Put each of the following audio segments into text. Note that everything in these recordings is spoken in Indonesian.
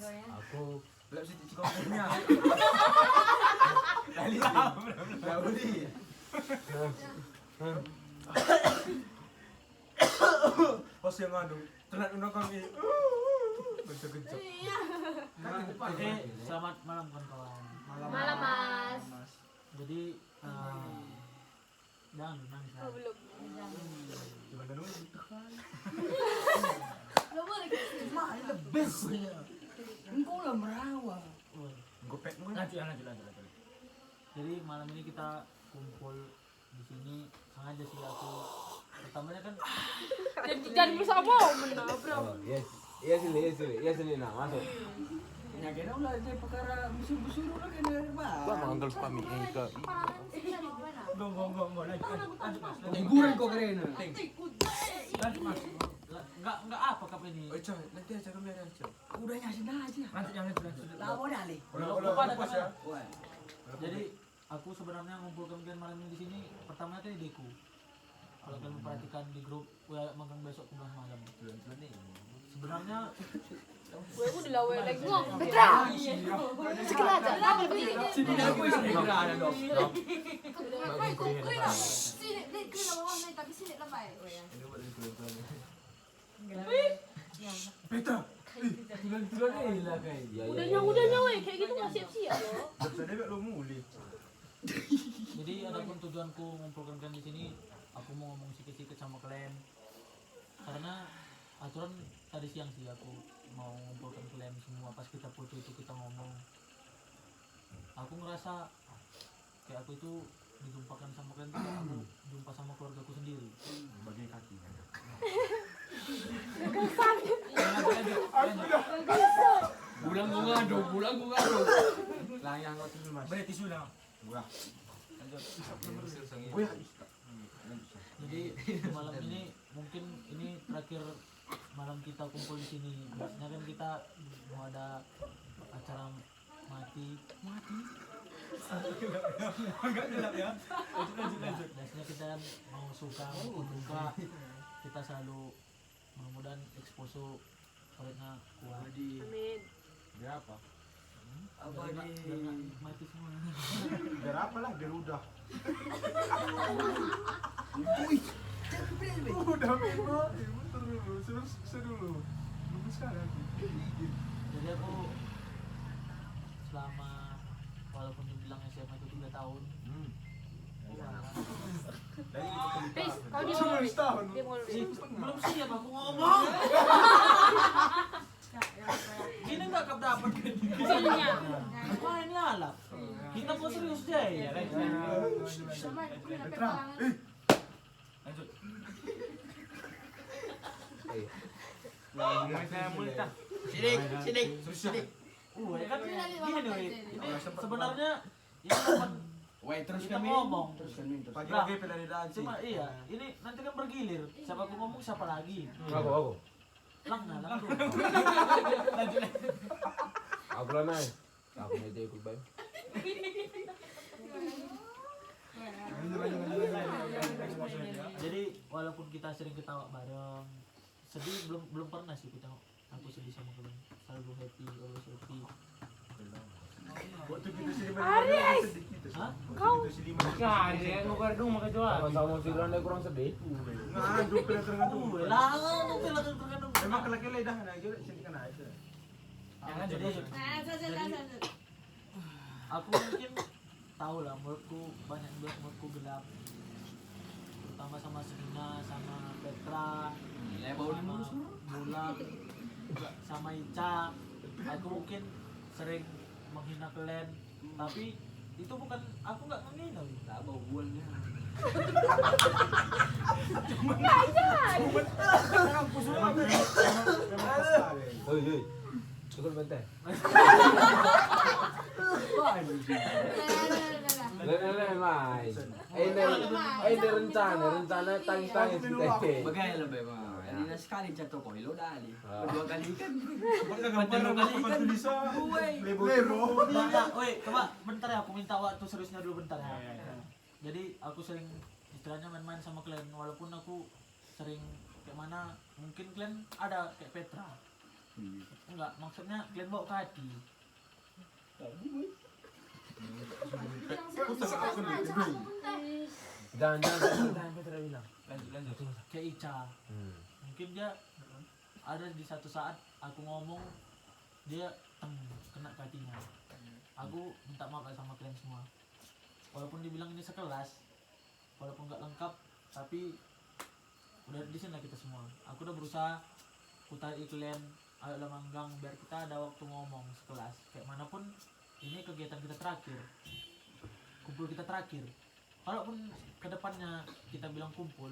Aku belum sih cikonya. Kali tahu. Enggak boleh. Pas yang ngandung, tenan undang ini. Gecek-gecek. Oke, selamat malam kawan-kawan. Malam Mas. Jadi jangan nangis. Oh, belum. Gimana dulu? Lo boleh Mak, the best ya. Engkau lah merawat. Gopek mu. Lanjut. Jadi malam ini kita kumpul di sini sengaja sih aku. Pertamanya kan jangan bersama menabrak. Iya sini nah masuk. Ya kena ulah dia perkara busur-busur lah kena dari bawah. Gua manggil kami ke. Gong lanjut Mas. Hiburan kau keren. Lanjut Mas. Enggak apa kap ini. Oh, coy, nanti aja kami ada aja. Udah nyasin aja. Lanjut. Lawa dah leh. Udah pas ya. Jadi aku sebenarnya ngumpulkan kalian malam ini di sini pertamanya kan ideku. Kalau kalian memperhatikan di grup WA magang besok 11 malam. Sebenarnya Gue udah lawan lagi ngomong. Petra. Sekali aja. Ambil begini. Sini aku segera ada dong. Sini, dek kena bawah naik tapi sini lambai. Petra. tulan lah kayak. Udahnya weh kayak gitu mah siap-siap loh. Jadi lo muli. Jadi adapun tujuanku mengumpulkan kalian di sini, aku mau ngomong sedikit-sedikit sama kalian. Karena aturan tadi siang sih aku mau mengumpulkan kalian semua pas kita foto itu kita ngomong. Aku ngerasa kayak aku itu dijumpakan sama kalian tuh kayak aku jumpa sama keluargaku sendiri. Bagi kaki. Bulan gua ngadu. Lah yang kau tisu Mas. Berarti sudah. Gua. Jadi malam ini mungkin ini terakhir malam kita kumpul di sini. Biasanya kan kita mau ada acara mati. Enggak gelap ya. Lanjut. Biasanya kita kan mau suka, mau duka, kita selalu mudah-mudahan eksposo karena kuat. Amin. Berapa? Biar nggak mati semua. Biar apa lah, biar udah. Udah memang, bentar dulu, selesai dulu. Belum sekarang. Jadi aku selama walaupun dibilang SMA itu 3 tahun. Please, kau dia Cuma mau. setahun. Dia mau. Belum siap aku ngomong. Gini nggak kap dapat Hasilnya. main lalap. Kita mau serius deh ya kan. Sama aku nak Petra, petangan. Lanjut. Saya multa. Sidik. Ya kan gini nih. Ini sebenarnya ini momen Wait, terus kita kami ngomong. pagi-pagi pilih di dansi. Cuma iya, ini nanti kan bergilir. Siapa aku ngomong siapa lagi. Aku. Lang. Aku lah naik. Aku mau ikut baik. Jadi walaupun kita sering ketawa bareng, sedih belum pernah sih kita aku sedih sama kalian. Selalu happy, always happy. Waktu kita sini Aris! Hah? Kau Sama siluran dia kurang sedih. ngadu tergantung. Lah, tergantung. Emang kelak-kelak dah nak aja sini kan aja. Jadi aku mungkin tahu lah menurutku banyak yang bilang menurutku gelap. Terutama sama Serina, sama Petra, sama Bulan, sama Ica. Aku mungkin sering menghina kalian, tapi itu bukan aku nggak menghina. Tak bau bualnya. Hei. Cukup bentar. Lele mai. Ini rencana tangis teh. Bagaimana lebih mah? Ini na sekali jatuh kok ilo dali. Kedua kali kan. Lebo. Nah, woi, coba bentar ya, aku minta waktu seriusnya dulu bentar ya. Jadi aku sering istilahnya main-main sama kalian, walaupun aku sering kayak mana, mungkin kalian ada kayak Petra. Enggak, maksudnya kalian bawa ke hati. Jangan Petra bilang. Lanjut. Kayak Ica. Mungkin dia ada di satu saat aku ngomong dia kena ke hatinya. Aku minta maaf sama kalian semua. Walaupun dibilang ini sekelas, walaupun nggak lengkap, tapi udah di sini lah kita semua. Aku udah berusaha putar kalian, ayo manggang biar kita ada waktu ngomong sekelas. Kayak manapun ini kegiatan kita terakhir, kumpul kita terakhir. Walaupun kedepannya kita bilang kumpul,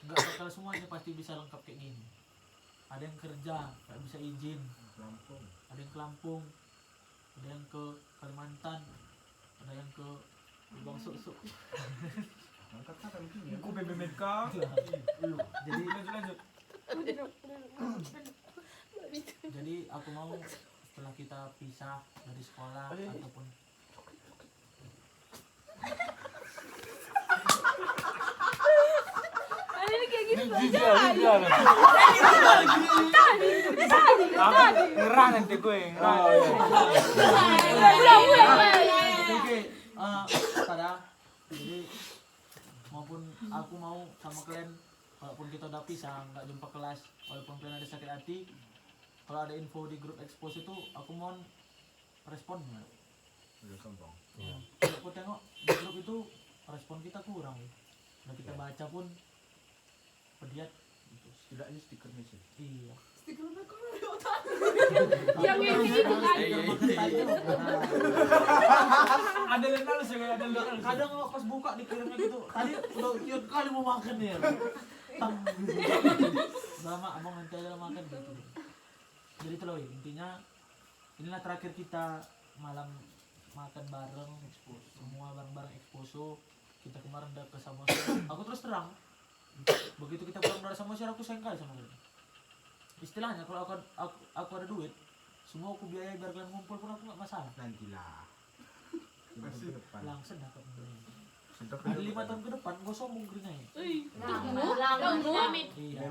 nggak bakal semuanya pasti bisa lengkap kayak gini. Ada yang kerja, nggak bisa izin. Ada yang ke Lampung, ada yang ke Kalimantan, ada yang ke Lubang Suk-Suk. Aku BBMK. Jadi Lanjut. jadi aku mau setelah kita pisah dari sekolah ataupun Ini kayak gini Ngerah nanti gue. oke, pada jadi maupun aku mau sama kalian, walaupun kita udah pisah nggak jumpa kelas, walaupun kalian ada sakit hati, kalau ada info di grup expose itu aku mohon responnya. Kalau aku tengok di grup itu respon kita kurang, udah kita baca pun pediat gitu. Setidaknya stikernya sih. Iya. Yang ini bukan. Ada lenal sih kayak ada lenal. Kadang pas buka dikirimnya gitu, tadi udah kian kali mau makan ya. Tang gitu. Lama abang nanti aja makan gitu. Jadi itu loh intinya, inilah terakhir kita malam makan bareng expose, semua bareng-bareng exposo. Kita kemarin udah ke Samosir. Aku terus terang, begitu kita pulang dari Samosir aku sayang kali sama kalian. Istilahnya kalau aku ada duit, semua aku biayai biar kalian ngumpul pun aku nggak masalah. Nantilah. Langsung dapat ada 5 tahun ke depan gue sombong gerinnya. Iya, Memang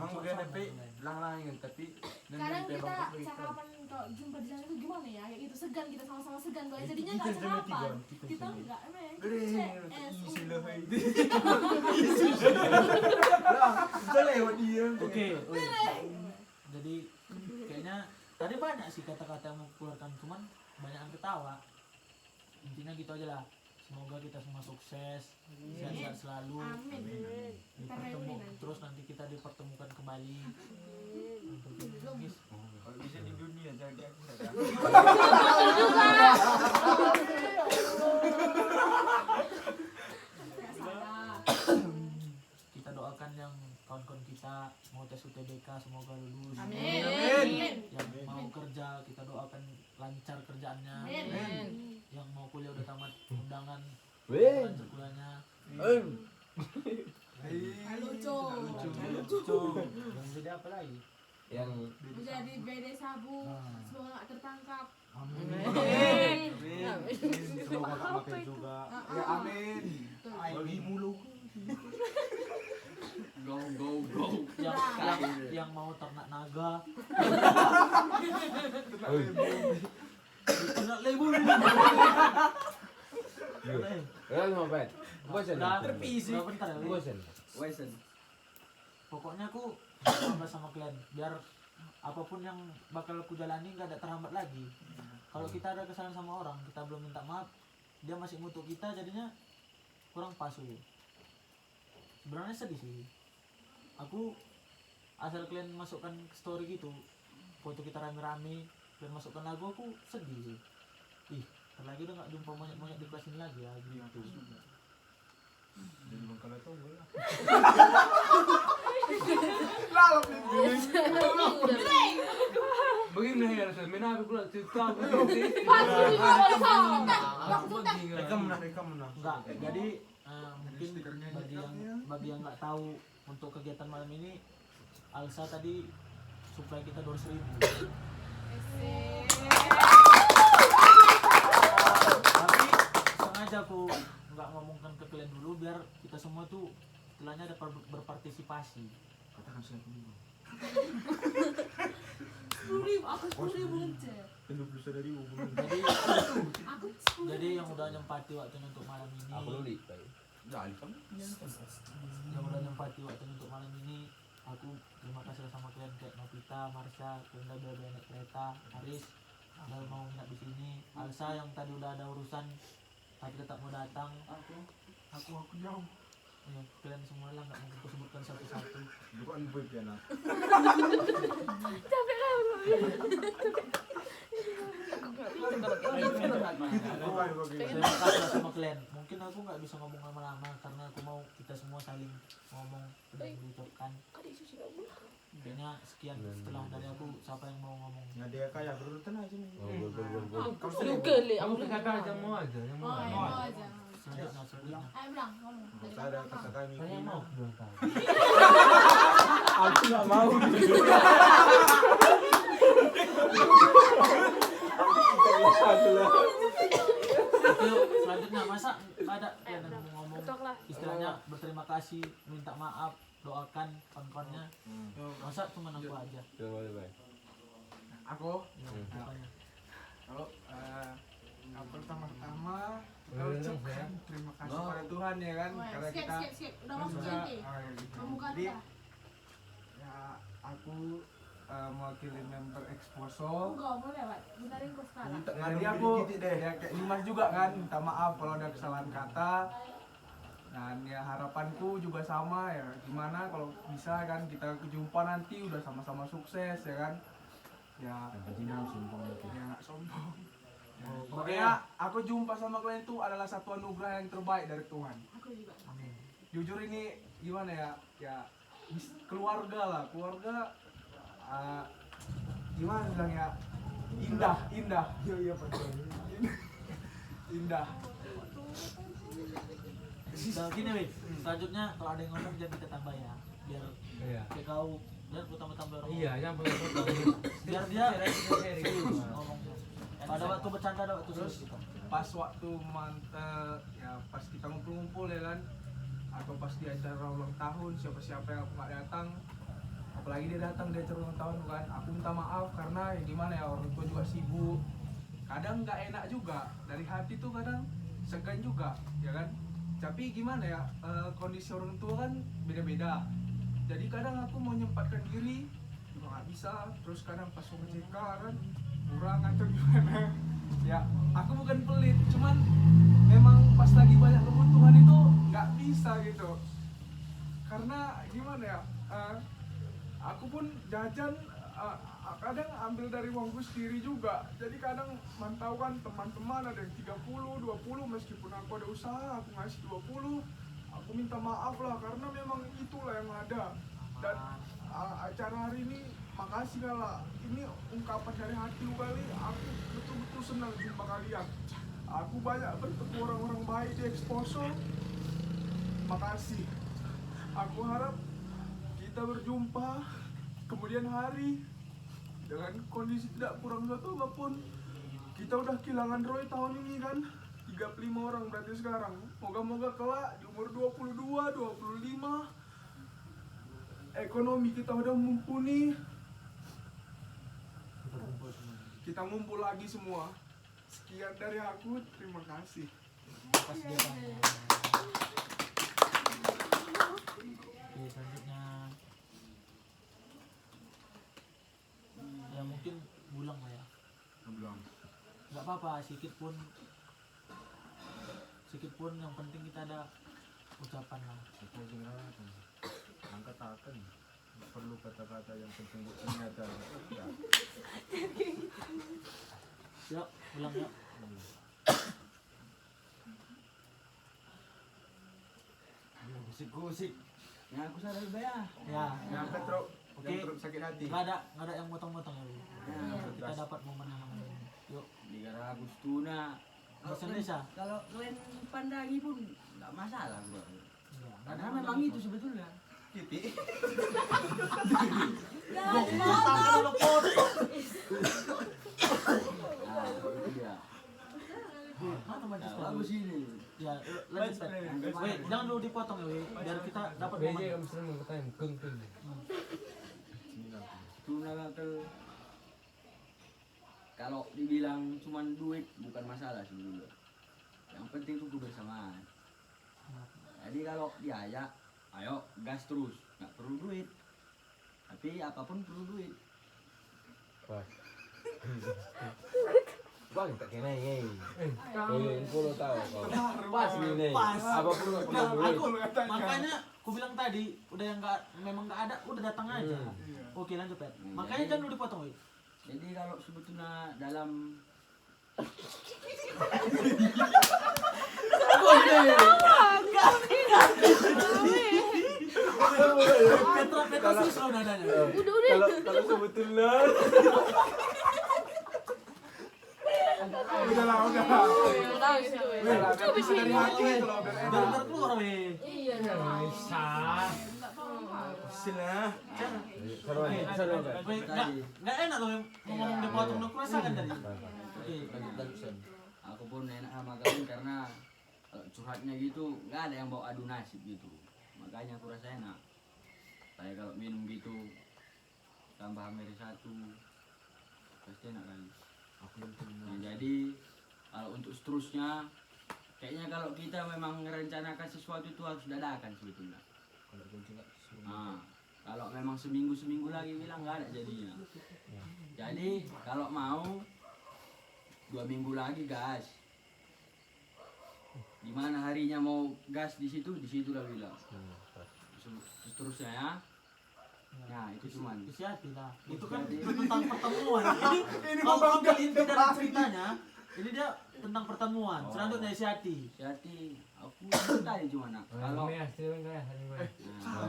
sombong bukan tapi gerinnya. lang-langin tapi Kadang kita sarapan kalau jumpa di sana tuh gimana ya? Kayak gitu segan, kita sama-sama segan tuh. Jadinya nggak sarapan. Kita enggak emang. lewat dia. Oke. Jadi kayaknya tadi banyak sih kata-kata yang mau keluarkan, cuman banyak yang ketawa. Intinya gitu aja lah. Semoga kita semua sukses, sehat selalu. Amin. Terus nanti kita dipertemukan kembali. Guys, Kalau bisa di dunia jadi aku saja. kita doakan yang kawan-kawan kita mau tes UTBK semoga lulus. Amin. Yang mau kerja kita doakan lancar kerjaannya. Amin. Yang mau kuliah udah tamat undangan Weh. lancar kuliahnya. Lucu. Yang jadi apa lagi? Yang Menjadi BD sabu. Nah. Semoga nggak tertangkap. Amin. Semoga tak makan juga. Ya amin. Bagi mulu. Go. Yang mau ternak naga. Ternak lebu. Kenal mau bet? Bosan. Terpisi. Bentar ya. Bosan. Wesen. Pokoknya aku sama sama kalian biar apapun yang bakal aku jalani nggak ada terhambat lagi. Kalau kita ada kesalahan sama orang, kita belum minta maaf, dia masih ngutuk kita, jadinya kurang pas gitu. Sebenarnya sedih sih. Aku asal kalian masukkan ke story gitu, foto kita rame-rame, kalian masukkan lagu, aku sedih sih. Ih, lagi udah nggak jumpa monyet-monyet di kelas ini lagi ya gitu. Jadi bangkala tuh gue lah. Begini ya, saya main aku lah cerita. Rekam menang. Enggak, jadi mungkin bagi yang nggak tahu untuk kegiatan malam ini, Alsa tadi supply kita 200.000. Tapi sengaja aku nggak ngomongkan ke kalian dulu biar kita semua tuh istilahnya ada berpartisipasi. Katakan saya dulu. 10.000, aku 10.000 ngecek. Telu plus dari hubungan. Aku Jadi yang udah nyempati waktunya untuk malam ini. Aku luli, Pak. Dah, kamu. Yang udah nyempati waktunya untuk malam ini. Aku terima kasih sama kalian kayak Novita, Marsha, kalian udah bela naik kereta, Aris udah mau nginap di sini, Alsa yang tadi udah ada urusan tapi tetap mau datang. Aku jauh. Ya, kalian semua lah nggak mungkin aku sebutkan satu-satu. Bukan boy piana. Capek lah. Terima kasih sama kalian. Mungkin aku nggak bisa ngomong lama-lama karena aku mau kita semua saling ngomong dan diucapkan. Kayaknya sekian setelah dari aku. Siapa yang mau ngomong? Ya dia kayak berurutan aja nih. Lu geli, Kamu aku kata aja mau aja, yang mau. mau aja. Selanjutnya. Ayo bilang, ngomong. Saya ada kata kami. Saya mau. Aku nggak mau. Oke, yuk, selanjutnya masa nggak ada kalian yang mau ngomong Ketok lah. istilahnya berterima kasih, minta maaf, doakan kawan-kawannya. Masa cuma aku aja. Coba boleh. Aku. Ya, pokoknya. Kalau pertama-tama kita Boleh dong, ucapkan terima kasih pada Tuhan ya kan Oh, ya, karena skip, kita skip, skip. Udah masuk bisa inti. gitu. Membuka Jadi dah. ya aku mewakili member Exposo. Enggak boleh, Pak. Bentarin kok sekarang. Jadi aku ya kayak Dimas juga kan minta maaf kalau ada kesalahan kata. Dan ya harapanku juga sama ya gimana kalau bisa kan kita jumpa nanti udah sama-sama sukses ya kan. Ya nggak sombong. Ya, pokoknya aku jumpa sama kalian itu adalah satu anugerah yang terbaik dari Tuhan. Aku juga. Amin. Jujur ini gimana ya? Ya keluarga gimana bilangnya? Indah. Iya indah. Nah, gini weh, selanjutnya kalau ada yang ngomong jangan kita tambah ya, biar Iya. kayak kau dan tambah orang. Iya, yang potong. Biar dia serius ngomongnya. Pada waktu bercanda ada waktu Terus serius. pas waktu ya pas kita ngumpul-ngumpul ya kan, atau pas di acara ulang tahun siapa-siapa yang aku nggak datang, apalagi dia datang di acara ulang tahun kan, aku minta maaf karena ya gimana ya orang tua juga sibuk, kadang nggak enak juga dari hati tuh kadang segan juga ya kan, tapi gimana ya kondisi orang tua kan beda-beda, jadi kadang aku mau nyempatkan diri juga nggak bisa, terus kadang pas mau CK kan kurang atau gimana ya, aku bukan pelit, cuman memang pas lagi banyak kebutuhan itu nggak bisa gitu, karena gimana ya, aku pun jajan kadang ambil dari uangku sendiri juga, jadi kadang mantau kan teman-teman ada yang 30, 20, meskipun aku ada usaha aku ngasih 20, aku minta maaf lah karena memang itulah yang ada. Dan acara hari ini makasih kala, ini ungkapan dari hati kali, aku betul-betul senang jumpa kalian, aku banyak bertemu orang-orang baik di Exposo, makasih, aku harap kita berjumpa kemudian hari dengan kondisi tidak kurang satu apapun. Kita udah kehilangan Roy tahun ini kan 35 orang berarti sekarang, moga-moga kelak di umur 22, 25 ekonomi kita udah mumpuni, kita ngumpul lagi semua. Sekian dari aku, terima kasih. Pas dia tanya. Oke, selanjutnya ya mungkin bulang lah ya. Belum. Nggak apa-apa, sedikit pun yang penting kita ada ucapan lah. Angkat-angkat perlu kata-kata yang penting buat ternyata. Yuk, bulang yuk. Gosip-gosip. Yang aku sadar ya. Ya, Angkat truk, Oke. yang truk sakit hati. nggak ada yang motong-motong ya. Bu. Kita dapat momen yang mana ini. Yuk, Di gara Agustuna. bahasa Indonesia. Kalau kalian pandangi pun nggak masalah bro. Iya, nggak ada Karena yang memang motong-motong. itu sebetulnya. Kiti. Iya. Mana magister? Bagus ini. Ya, lanjut. Pet. Weh, jangan dulu dipotong ya, weh. Biar kita dapat BJ momen. kamu sering bertanya keng. Tuna ke kalau dibilang cuman duit bukan masalah sebenarnya. Yang penting tuh kebersamaan. Jadi kalau diajak, ayo gas terus, nggak perlu duit. Tapi apapun perlu duit. Pas. Bang, tak kena ini. Oh iya, info lo tahu kau. Pas ini. Pas. Apapun nggak perlu Nah, duit. aku makanya aku bilang tadi udah yang memang nggak ada udah datang aja. Oke lanjut Pet. Makanya jangan lu dipotong woi. Jadi kalau sebetulnya dalam Petra sih selalu nadanya. Kalau sebetulnya Udahlah. Nangis itu. Biar bisa dari hati gitu loh, biar enak. Benar keluar weh. Iya. Sila. seru kan? Weh, nggak enak loh mau ngomong dipotong lu rasakan tadi. Oke. Lanjut Sen. aku pun enak sama kalian karena kalau curhatnya gitu nggak ada yang bawa adu nasib gitu. Makanya aku rasa enak. Kayak kalau minum gitu tambah meri 1 pasti enak kali. Jadi kalau untuk seterusnya kayaknya kalau kita memang merencanakan sesuatu itu harus dadakan sebetulnya. Nah, kalau memang seminggu lagi bilang nggak ada jadinya. Jadi kalau mau 2 minggu lagi gas. Gimana harinya mau gas di situ lah bilang. Seterusnya ya. Nah itu cuman. Isi hati lah. Itu kan tentang pertemuan. Kalau ambil inti dari ceritanya, ini dia tentang pertemuan. Selanjutnya isi hati. Hati aku tadi cuma nak. Kalau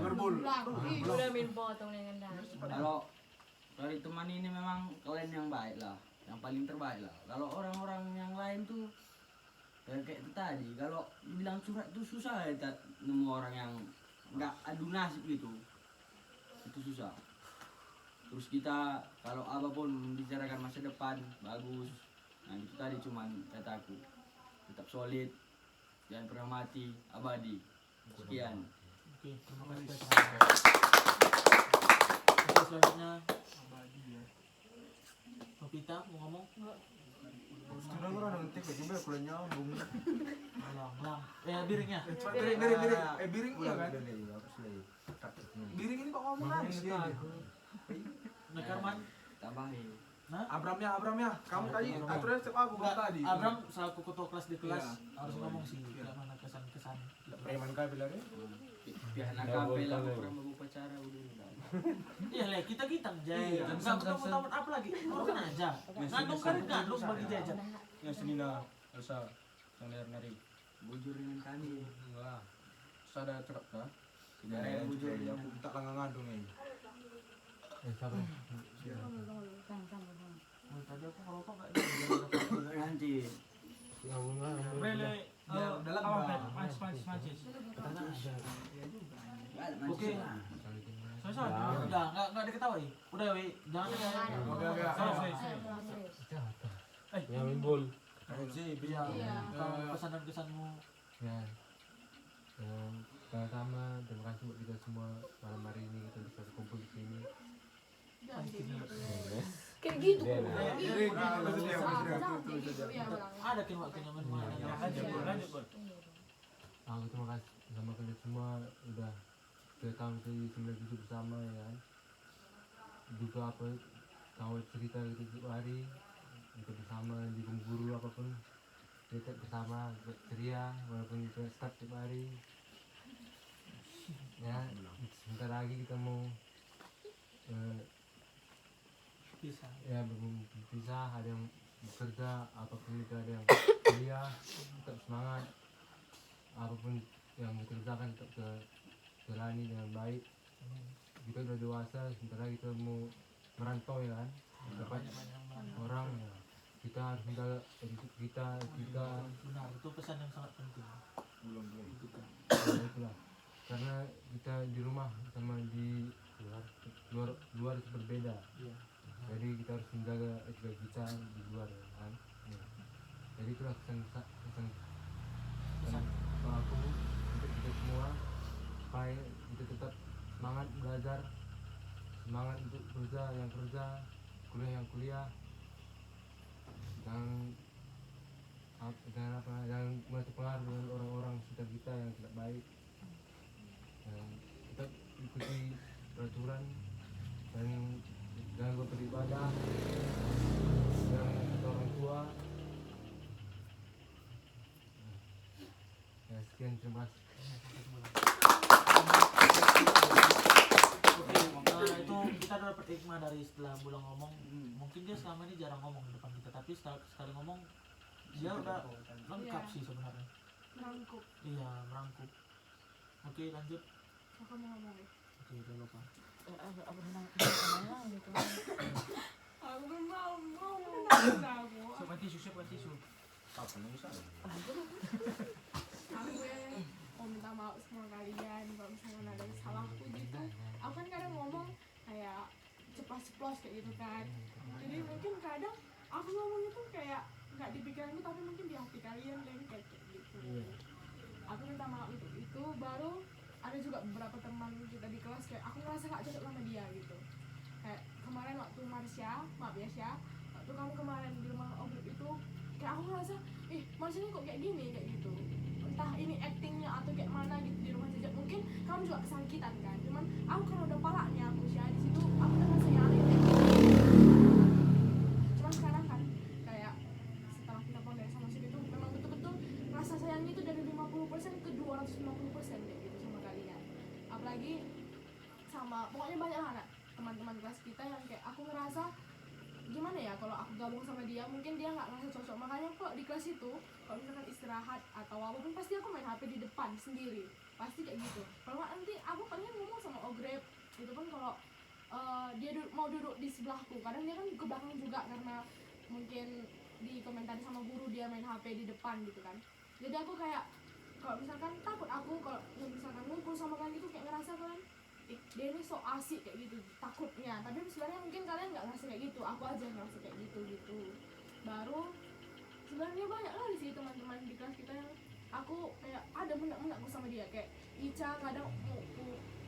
Berbul. Udah min potong dengan dah. kalau dari teman ini memang kalian yang baik lah, yang paling terbaik lah. Kalau orang-orang yang lain tuh kayak itu tadi, kalau bilang curhat tuh susah ya nemu orang yang nggak adu nasib gitu. Itu susah. Terus kita kalau apapun membicarakan masa depan bagus. Nah itu tadi cuman kataku tetap solid, jangan pernah mati, abadi. Sekian. Oke, terima kasih Petra. Oke, selanjutnya Novita mau ngomong? Sudah orang nanti kayak gimana kalau nyambung. Lang. Biringnya. Biring iya kan? Biring ini kok ngomong nangis dia. Nekarman. Tambahin. Nah, Abramnya. Kamu tadi aturan setiap aku Nggak, tadi. Abram selaku ketua kelas di kelas Iya. harus ngomong sih gimana kesan-kesan. Preman kah bilangnya? Biar nak kapel aku pernah berupacara udah. Iya lah kita jay. Nggak ketemu teman apa lagi? Lu kan aja. Ngandung bagi jajan. Yang senina Elsa yang nari. Bujur dengan kami. Enggak. Sada cakap kah? Tidak ada yang bujur. Aku tak ngandung ini. Siapa? Tadi aku kalau kok nggak Nanti. Ya, udah lah. Oke. Saya nggak diketahui. Udah weh, jangan Yang mimbul. Iya. Pesan dan kesanmu. Ya. Pertama, terima kasih buat kita semua malam hari ini kita bisa kumpul di sini. Kayak gitu. Ada kan waktunya main-main. Aku terima kasih sama kalian semua udah datang ke seminar itu bersama ya kan. Juga apa tahu cerita gitu tiap hari kita bersama di guru apapun kita bersama ceria walaupun kita start tiap hari ya. Sebentar lagi kita mau Bisa. ya berpisah, ada yang bekerja apapun itu, ada yang kuliah, tetap semangat apapun yang dikerjakan tetap jalani dengan baik. Kita udah dewasa, sebentar lagi kita mau merantau ya kan, dapat orang ya. Kita harus menjaga kita Benar, itu pesan yang sangat penting. ya, itulah. Karena kita di rumah sama di luar itu berbeda. Iya. Jadi kita harus menjaga etika kita di luar ya kan. Ya. Jadi itulah pesan aku untuk kita semua supaya kita tetap semangat belajar, semangat untuk kerja yang kerja, kuliah yang kuliah. jangan mulai terpengaruh dengan orang-orang sekitar kita yang tidak baik. Dan tetap ikuti peraturan dan jangan lupa beribadah, jangan kata orang tua. Ya, sekian, terima kasih. Oke, itu kita dapat hikmah dari setelah Bulang ngomong. Mungkin dia selama ini jarang ngomong di depan kita, tapi sekali ngomong dia udah lengkap Iya. sih sebenarnya. Merangkup. Iya, merangkup. Oke, lanjut. Aku mau ngomong ya. Oke, udah lupa. Aku belum mau aku. Siapa tisu? Apa nih usah? Aku mau minta maaf sama kalian kalau misalnya ada yang salahku gitu. Aku kan kadang ngomong kayak ceplos-ceplos kayak gitu kan. Jadi mungkin kadang aku ngomongnya tuh kayak nggak di pikiranku tapi mungkin di hati kalian lengket kayak gitu. Aku minta maaf untuk itu. Baru ada juga beberapa teman kita di kelas kayak aku ngerasa gak cocok sama dia gitu. Kayak kemarin waktu Marsha, maaf ya Syah, waktu kamu kemarin di rumah Ogrip itu kayak aku ngerasa Marsha ini kok kayak gini kayak gitu. Entah ini actingnya atau kayak mana gitu di rumah Jejak. Mungkin kamu juga kesakitan kan. Cuman aku kan udah palaknya aku Syah di situ aku udah ngerasa yang aneh. Cuman sekarang kan kayak setelah kita pondok sama Syah itu memang betul-betul rasa sayangnya itu dari 50% ke 250% kayak gitu sama kalian. Apalagi sama pokoknya banyak lah anak teman-teman kelas kita yang kayak aku ngerasa gimana ya kalau aku gabung sama dia mungkin dia nggak ngerasa cocok. Makanya kok di kelas itu kalau misalkan istirahat atau apapun pasti aku main HP di depan sendiri pasti kayak gitu. Kalau nggak nanti aku paling ngomong sama Ogrep itu pun kalau dia mau duduk di sebelahku. Kadang dia kan ke belakang juga karena mungkin dikomentari sama guru dia main HP di depan gitu kan. Jadi aku kayak kalau misalkan takut aku kalau misalkan ngumpul sama kalian gitu kayak ngerasa kan dia ini so asik kayak gitu takutnya. Tapi sebenarnya mungkin kalian nggak ngerasa kayak gitu, aku aja yang ngerasa kayak gitu. Baru sebenarnya banyak lah di sini teman-teman di kelas kita yang aku kayak ada menak-menakku sama dia. Kayak Ica kadang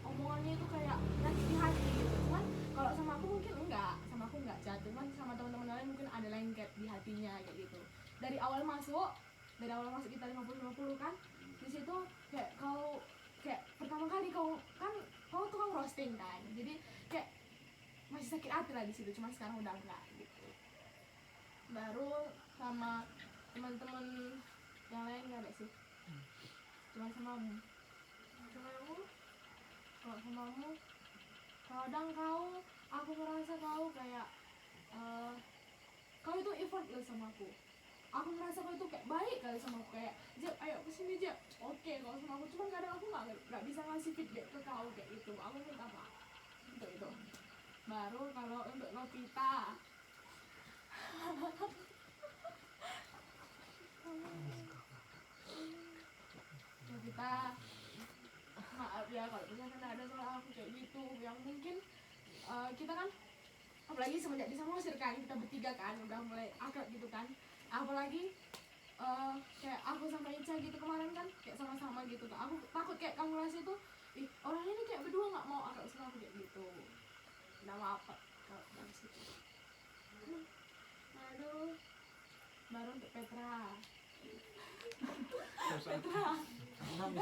omongannya itu kayak nyakiti hati gitu. Cuman kalau sama aku mungkin enggak, sama aku enggak jatuh. Cuman sama teman-teman lain mungkin ada lengket di hatinya kayak gitu. Dari awal masuk kita 50-50 kan, di situ kayak kau kayak pertama kali kau tukang roasting kan, jadi kayak masih sakit hati lah di situ. Cuma sekarang udah enggak gitu. Baru sama teman-teman yang lain nggak ada sih, cuma samamu. Kalau samamu kadang aku ngerasa kau kayak kau itu effortless sama aku. Aku ngerasa kau itu kayak baik kali sama aku, kayak Jep ayo kesini Jep, oke kalau sama aku. Cuman kadang aku nggak bisa ngasih feedback ke kau kayak gitu. Aku minta maaf untuk itu. Baru kalau untuk Novita maaf ya kalau misalkan ada salah aku kayak gitu yang mungkin kita kan apalagi semenjak di Samosir kan kita bertiga kan udah mulai akrab gitu kan. Apalagi kayak aku sama Ica gitu kemarin kan kayak sama-sama gitu kan. Aku takut kayak kamu ngerasa itu orang ini kayak berdua nggak mau akrab sama aku kayak gitu. Nggak maaf kalau dari situ. Aduh, baru untuk Petra.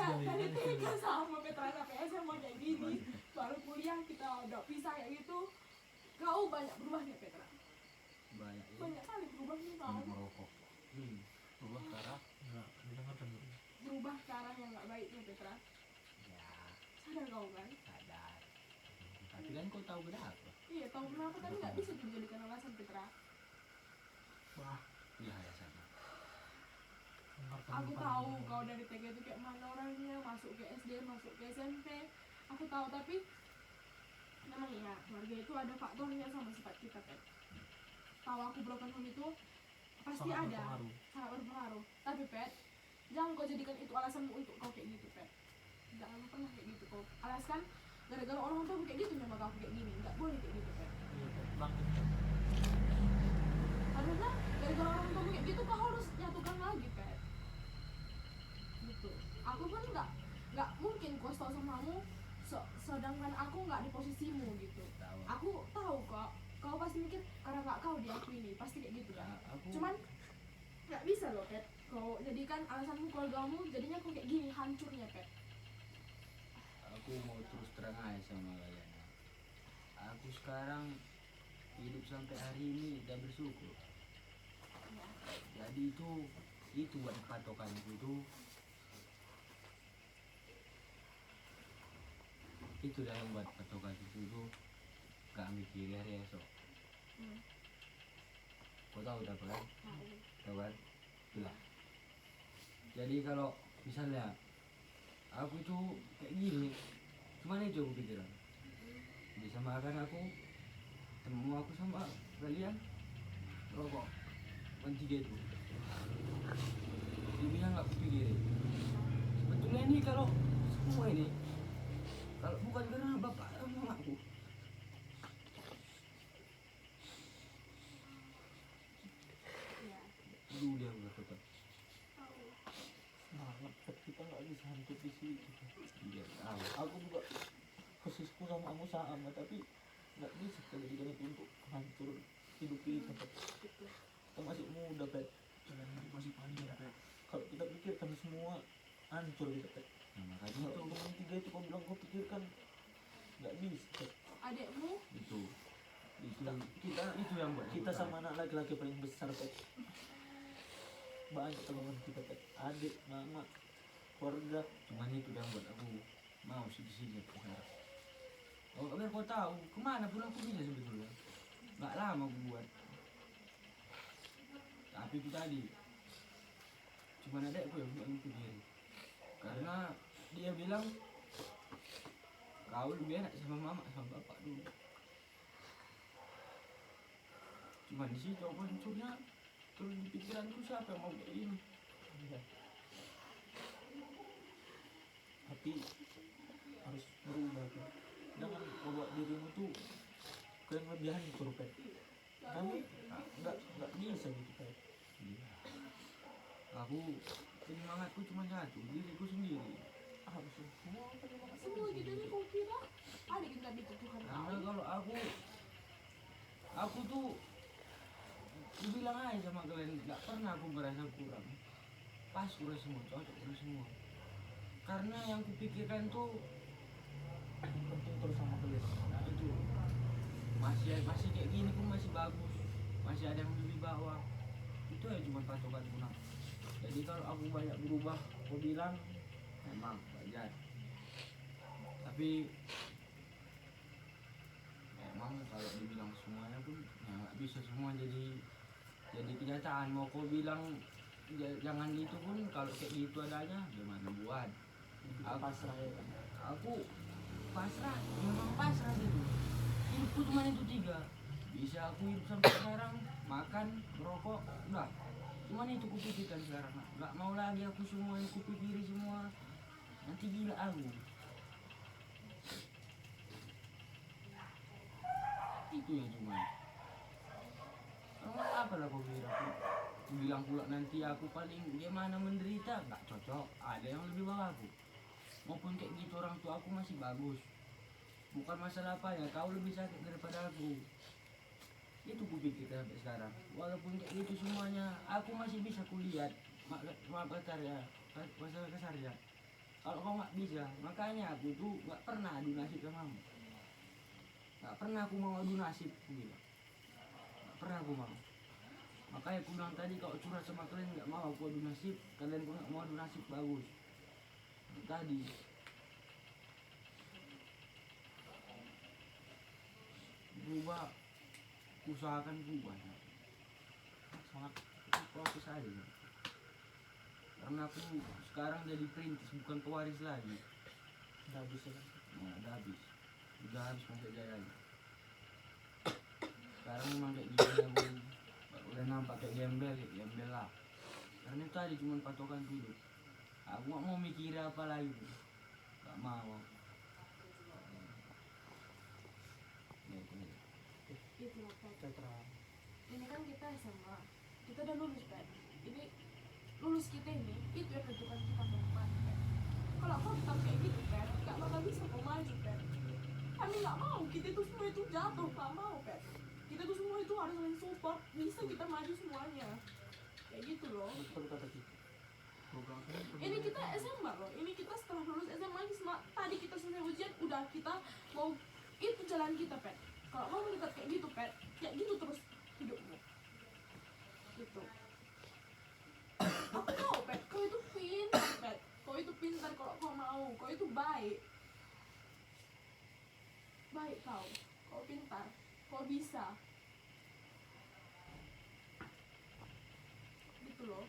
Dari TK sama Petra sampai SMA kayak gini, baru kuliah kita udah pisah kayak gitu. Kau banyak berubahnya Petra. Banyak kali berubahnya kau. Merokok. Berubah ke arah. Enggak, didengarkan dulu. Berubah ke arah yang nggak baiknya Petra. Ya, Sadar kau kan? sadar. Tapi kan kau tahu kenapa? Iya tahu kenapa tapi nggak bisa dijadikan alasan Petra. Wah, Iya alasannya. dengarkan Aku dulu. tahu kau dari TK itu kayak mana orangnya, masuk ke SD, masuk ke SMP. Aku tahu tapi memang ya keluarga itu ada faktornya sama sifat kita kan. Tahu aku broken home itu pasti Sangat ada, berpengaruh. sangat berpengaruh. Tapi Pet, jangan kau jadikan itu alasanmu untuk kau kayak gitu Pet. Jangan pernah kayak gitu kau alaskan gara-gara orang tua kayak gitu memang kau kayak gini. Nggak boleh kayak gitu Pet. Iya, pulang. Karena gara-gara orang tua kayak gitu kau harus nyatukan lagi Pet. Gitu. Aku kan nggak mungkin kuas tau sama kamu sedangkan aku nggak di posisimu gitu. Tahu. Aku tahu kok kau pasti mikir karena nggak kau di aku ini pasti kayak gitu kan. aku Cuman nggak bisa loh Pet, kau jadikan alasanmu keluargamu jadinya kau kayak gini hancurnya Pet. aku mau terus terang aja sama kalian. Aku sekarang hidup sampai hari ini udah bersyukur. Jadi itu buat patokanku tuh. Itu dah yang buat patokanku tuh gak mikir hari esok. Hmm. Kau tahu tak kan? Tahu. Tahu kan? Itulah. Jadi kalau misalnya aku itu kayak gini, cuman itu aku pikiran. Bisa makan aku, temu aku sama kalian, rokok, tiga itu. Dibilang gak kupikirin. Sebetulnya ini kalau semua ini, kalau bukan karena bapak dan mamaku, Iya. dulu dia udah tetap. Tahu. Semangat Pet, kita nggak bisa hidup di sini. Dia tahu. Aku juga posisiku sama kamu sama, tapi nggak bisa kita jadikan itu untuk hancur hidup kita Pet. Gitu. Kita masih muda Pet, Jalan hidup masih panjang Pet. kalau kita pikirkan semua hancur kita Pet. Nah, makanya Kalau ngomong tiga itu kau bilang kau pikirkan nggak bisa Pet. Adekmu itu kita itu yang buat Kita aku sama anak laki-laki paling besar Pet. Banyak teman kita Pet, adik, mama, keluarga. cuman itu yang buat aku mau sedih-sedih sekarang. Oh, biar kau tahu kemana pun aku bisa sebetulnya. Nggak lama aku buat. Tapi itu tadi, cuman adekku yang nggak mikir. Karena dia bilang kau lebih enak sama mama sama bapak dulu. Cuman di situ aku hancurnya terus di pikiranku siapa yang mau kayak gini. Iya. Tapi harus berubah Pet. Jangan bawa dirimu tuh ke yang lebih hancur Pet. Kami nggak bisa gitu Pet. Iya. Aku penyemangatku cuma satu, diriku sendiri. Harus semua penyemangat semua gitu nih kau kira ada kita bikin Tuhan Karena tahu. kalau aku tuh bilang aja sama kalian, nggak pernah aku merasa kurang. Pas kurang semua, cocok kurang semua. Karena yang kupikirkan tuh penting terus sama kalian. nah itu masih kayak gini pun masih bagus, masih ada yang lebih bawah. Itu ya cuma patokanku nak. Jadi kalau aku banyak berubah, aku bilang memang wajar. Tapi memang kalau dibilang semuanya pun ya nggak bisa semua jadi kenyataan. Mau kau bilang jangan gitu pun kalau kayak gitu adanya gimana buat. Kita pasrah ya kan. Aku pasrah, memang pasrah gitu. Hidupku cuma itu tiga. Bisa aku hidup sampai sekarang, makan, merokok, udah. Cuman itu kupikirkan sekarang. Nggak mau lagi aku semua yang kupikiri semua. Nanti gila aku. Itu yang cuma. Kalau apa lah kau kira aku? Aku bilang pula nanti aku paling gimana menderita, nggak cocok. Ada yang lebih bawah aku. Maupun kayak gitu orang tua aku masih bagus. Bukan masalah apa ya, kau lebih sakit daripada aku. Itu kupikir sampai sekarang. Walaupun kayak gitu semuanya, aku masih bisa kuliah. Maaf kasar ya, masalah kasar ya. Kalau kau nggak bisa, makanya aku tuh nggak pernah adu nasib sama kamu. Nggak pernah aku mau adu nasib, aku bilang. Nggak pernah aku mau. Makanya aku bilang tadi kalau curhat sama kalian nggak mau aku adu nasib, kalian pun nggak mau adu nasib bagus. Tadi berubah, usahakan berubah. Sangat proses aja. Karena aku sekarang jadi perintis bukan pewaris lagi. Nggak bisa kan. Nah, udah habis masa jaya. Sekarang memang kayak gini aku udah nampak kayak gembel lah. Karena itu tadi cuma patokan hidup. Aku gak mau mikir apa lagi, gak mau. Ya, itu aja. Gitu loh Pet. Kita terang. Ini kan kita SMA, kita udah lulus Pet. Ini lulus kita ini itu yang menentukan kita ke depan Pet. Kalau kau tetap kayak gitu Pet, gak bakal bisa kau maju Pet. Kami gak mau kita itu semua itu jatuh, gak mau Pet. Kita kita tuh semua itu harus saling support, bisa kita maju semuanya kayak gitu loh. Betul kata kita. Ini kita SMA loh, ini kita setelah lulus SMA tadi kita selesai ujian udah kita mau itu jalan kita Pet. Kalau kamu dekat kayak gitu Pet, kayak gitu terus hidupmu gitu. Aku tahu Pet, kau itu pintar Pet, kau itu pintar kalau kau mau, kau itu baik kau pintar, kau bisa gitu loh.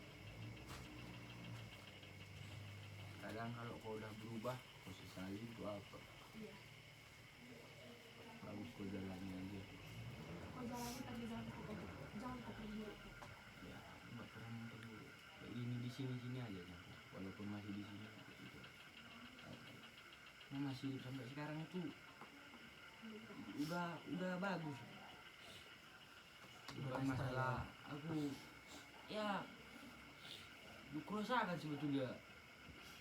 Kadang kalau kau udah berubah kau sesali itu apa, Iya, bagus kau jalani aja. kau jalani tapi jangan kau perburuk. Ya nggak pernah yang terburuk kayak gini di sini aja kan, walaupun masih di sini gitu. Nah, masih hidup sampai sekarang itu udah bagus. Bukan masalah aku ya dikerusakan sebetulnya.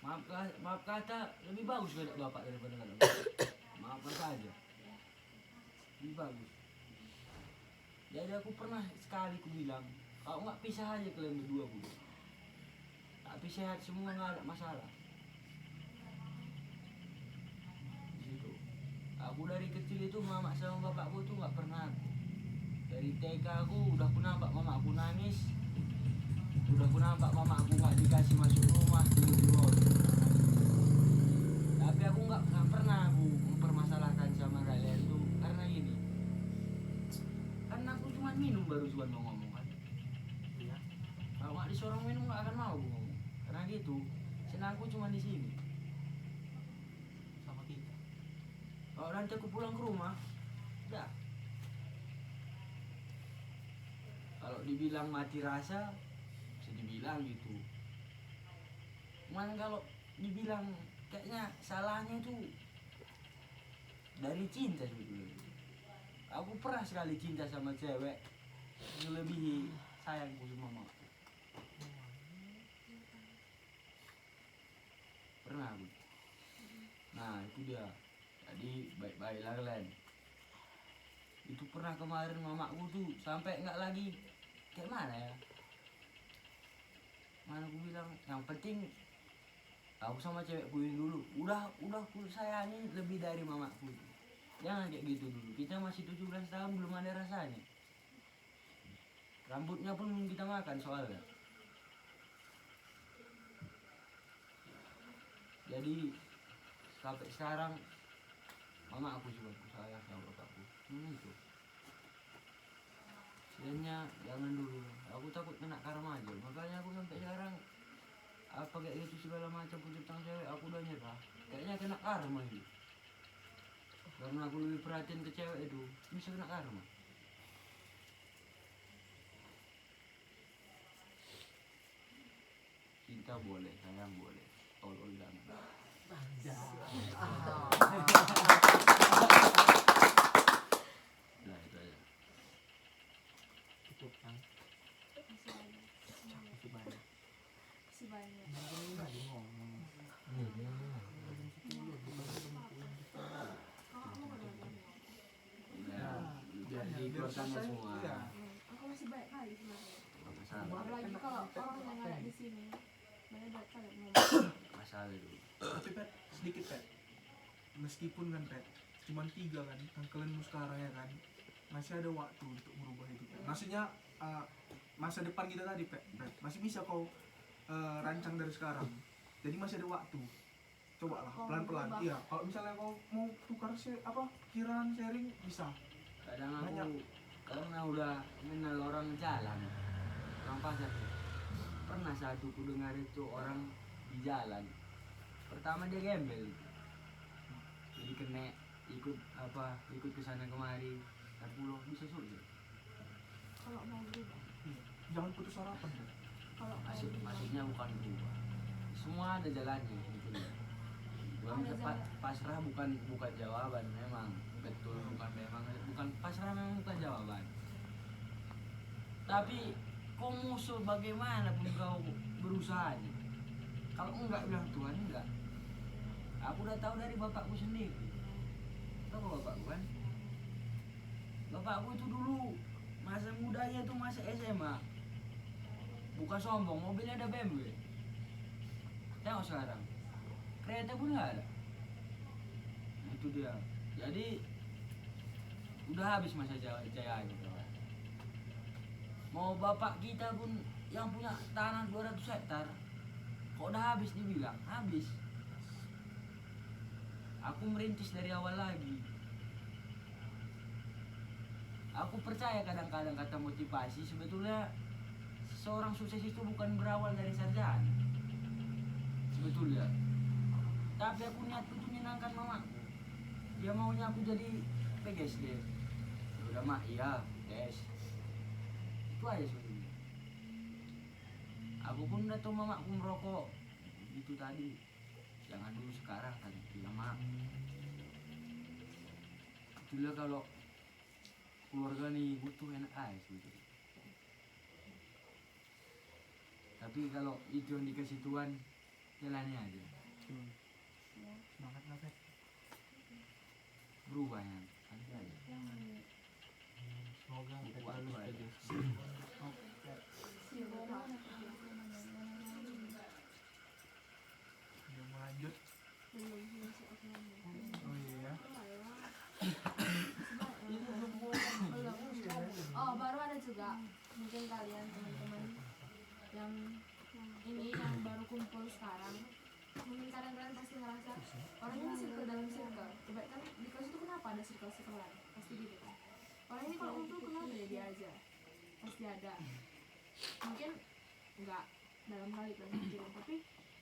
Maaf kata lebih bagus gak ada bapak daripada gak ada bapak. Maaf saja lebih bagus. Jadi aku pernah sekali ku bilang, kalau nggak pisah aja kalian berdua bu, tapi sehat semua nggak ada masalah. Di situ. Aku dari kecil itu mama sama bapakku tuh nggak pernah. Dari TK aku udah ku nampak mama aku nangis, udah ku nampak mama aku nggak dikasih masuk rumah tidur di luar. Tapi aku nggak pernah aku mempermasalahkan sama kalian tuh karena ini. Karena aku cuma minum baru cuma mau ngomong kan. Iya. Kalau nggak disuruh minum nggak akan mau aku ngomong. Karena gitu, senangku cuma di sini. Sama kita. Kalau nanti aku pulang ke rumah, udah. Kalau dibilang mati rasa, bisa dibilang gitu. Cuman kalau dibilang kayaknya salahnya itu dari cinta sebetulnya. Aku pernah sekali cinta sama cewek melebihi sayangku sama mamaku. Pernah aku. Nah itu dia. Jadi baik-baiklah kalian. Itu pernah kemarin mamaku tuh sampai nggak lagi kayak mana ya. Mana aku bilang yang penting aku sama cewekku ini dulu udah ku sayangi lebih dari mamaku. Jangan kayak gitu dulu. Kita masih 17 tahun belum ada rasanya. Rambutnya pun belum kita makan soalnya. Jadi sampai sekarang mama aku cuma aku sayang sama bapakku. Itu. Sebenarnya jangan dulu. Aku takut kena karma aja. Makanya aku sampai sekarang apa kayak gitu segala macam pun tentang cewek aku udah nyerah. Kayaknya kena karma itu. Karena aku lebih perhatian ke cewek itu bisa kena karma. Cinta boleh, sayang boleh, tolol jangan. Nah itu aja. Cukup kan? Masih banyak. Masih banyak. Masih banyak. Tadi ngomong. Nih, dia ngomong. Kamu udah ngomong. Udah, biar dikeluarkannya semua. Iya. Aku masih banyak kali sebenarnya. Nggak masalah, Apalagi kalau orang yang ada di sini banyak banget kali ngomong. masalah itu. Tapi Pet, sedikit Pet, meskipun kan Pet cuman 3 kan yang kalian sekarang ya kan, masih ada waktu untuk merubah itu Pet. Maksudnya masa depan kita tadi Pet, masih bisa kau rancang dari sekarang. Jadi masih ada waktu. Cobalah Kau pelan-pelan. berubah. Iya, kalau misalnya kau mau tukar pikiran sharing bisa. Kadang aku Banyak. karena udah kenal orang jalan, orang pasar tuh. Pernah satu ku dengar itu orang di jalan. Pertama dia gembel, jadi kena ikut ke sana kemari, terpuluh bisa surga. Kalau mau berubah. Iya. Jangan putus harapan Pet. Kalau mau berubah. Maksudnya bukan berubah. Semua ada jalannya gitu ya. Bukan Ada tepat jalan. pasrah bukan jawaban memang betul bukan pasrah memang bukan jawaban. Tapi kau musuh bagaimanapun kau berusaha aja. Kalau enggak bilang Tuhan enggak. Aku udah tahu dari bapakku sendiri. Tahu bapakku kan? bapakku itu dulu masa mudanya itu masa SMA. Bukan sombong, mobilnya ada BMW. Tengok sekarang, kereta pun nggak ada. Nah, itu dia. Jadi udah habis masa jaya gitu. Mau bapak kita pun yang punya tanah 200 hektar, kok udah habis dibilang habis. Aku merintis dari awal lagi. Aku percaya kadang-kadang kata motivasi sebetulnya seorang sukses itu bukan berawal dari sarjana. Sebetulnya. Tapi aku niat untuk menyenangkan mamaku. Dia maunya aku jadi PGSD. Ya udah mak, iya, tes. Itu aja sebetulnya. Aku pun udah tahu mamaku merokok. Itu tadi. Jangan dulu sekarang tadi. Bilang mak. Itulah kalau keluarga nih butuh enak aja sebetulnya. Tapi kalau itu yang dikasih Tuhan, jalani aja. Semangat nafas. Berubah ya, nanti aja. Semoga kita Buat terus apa ya? terus. Udah mau lanjut. Oh iya. Oh, baru ada juga mungkin kalian teman-teman yang ini yang baru kumpul sekarang, mungkin kalian pasti ngerasa orang ini circle dalam circle. Coba kan di kelas itu kenapa ada circle-circlean, pasti gitu kan. Orang ini kalau kumpul kenapa ya dia aja, pasti ada. Mungkin nggak dalam hal itu pikirin, tapi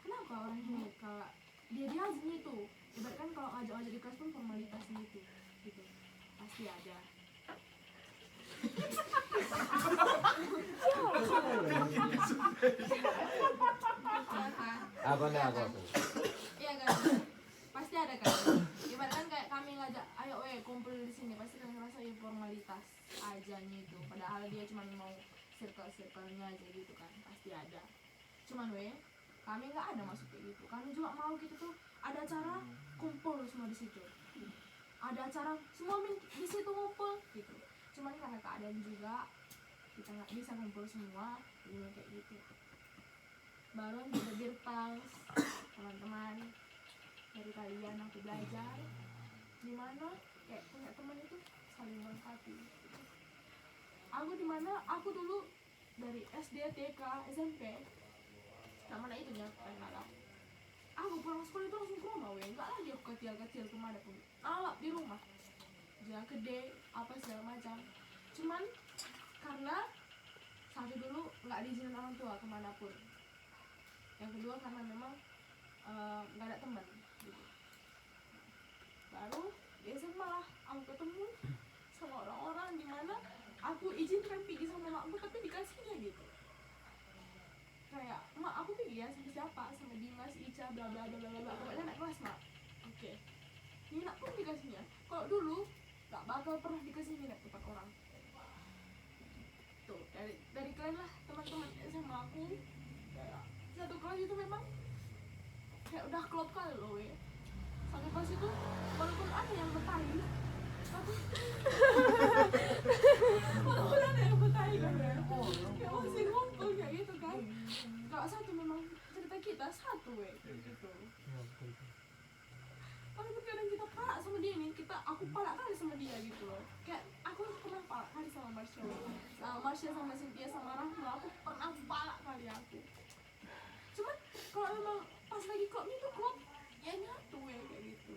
kenapa orang ini kalau dia aja itu. Coba kan kalau ngajak-ngajak di kelas pun formalitasnya itu, gitu pasti ada. Apa nih aku? Iya kan, pasti ada kan. Ibaratkan kayak kami ngajak, ayo kumpul di sini, pasti kan ngerasa ya formalitas aja itu. Padahal dia cuma mau circle-circle-nya aja gitu kan, pasti ada. Cuman kami nggak ada masuk kayak gitu. Kami juga mau gitu tuh ada acara kumpul semua di situ. Ada acara semua di situ ngumpul gitu. Cuman karena keadaan juga kita nggak bisa kumpul semua, jadi kayak gitu. Baru ada birtals, teman-teman dari kalian aku belajar dimana kayak punya teman itu saling melengkapi. Aku dimana aku dulu dari SD, TK, SMP, mana itu nyampe malam. Aku pulang sekolah itu langsung ke rumah, nggak lagi aku kecil kemana pun, alap di rumah. Jangan gede apa segala macam. Cuman karena satu dulu nggak diizinin orang tua kemanapun. Yang kedua karena memang nggak ada teman gitu. Baru di SMA lah aku ketemu sama orang-orang di mana aku izinkan pergi sama makku tapi dikasihnya gitu. Kayak mak aku pergi ya sama siapa, sama Dimas, Ica, bla bla bla bla bla, pokoknya anak kelas mak. Oke. Nina pun dikasihnya. Kalau dulu gak bakal pernah dikasih minat tempat orang. Tuh dari kalian lah teman-teman SMA aku, kayak satu kelas itu memang kayak udah klop kali loh satu kelas itu walaupun ada yang bertahi tapi walaupun ada yang bertahi kan ya kayak masih ngumpul kayak gitu kan. Kalau satu memang cerita kita satu gitu. Walaupun kadang kita palak sama dia nih, aku palak kali sama dia gitu loh. Kayak aku pernah palak kali sama Marsha sama Cynthia sama Rahma, aku pernah palak kali aku. Cuman kalau memang pas lagi klubnya itu klub ya nyatu kayak gitu.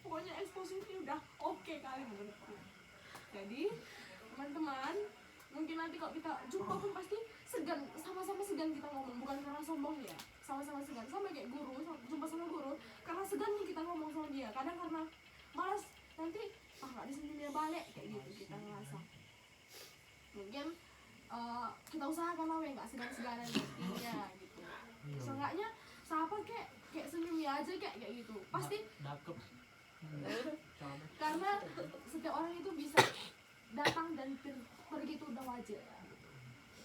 Pokoknya exposure ini udah oke kali menurutku. Jadi teman-teman mungkin nanti kalau kita jumpa pun pasti segan, sama-sama segan kita ngomong, bukan karena sombong ya, sama-sama segan, sama kayak guru, jumpa sama guru karena segan nih kita ngomong sama dia, kadang karena malas nanti nggak disini dia balik kayak gitu kita ngerasa. Mungkin kita usahakan nggak segan-seganan ya gitu. Seenggaknya sahabat kayak senyum ya aja kayak gitu pasti Dakep. karena setiap orang itu bisa datang dan pergi itu udah wajar.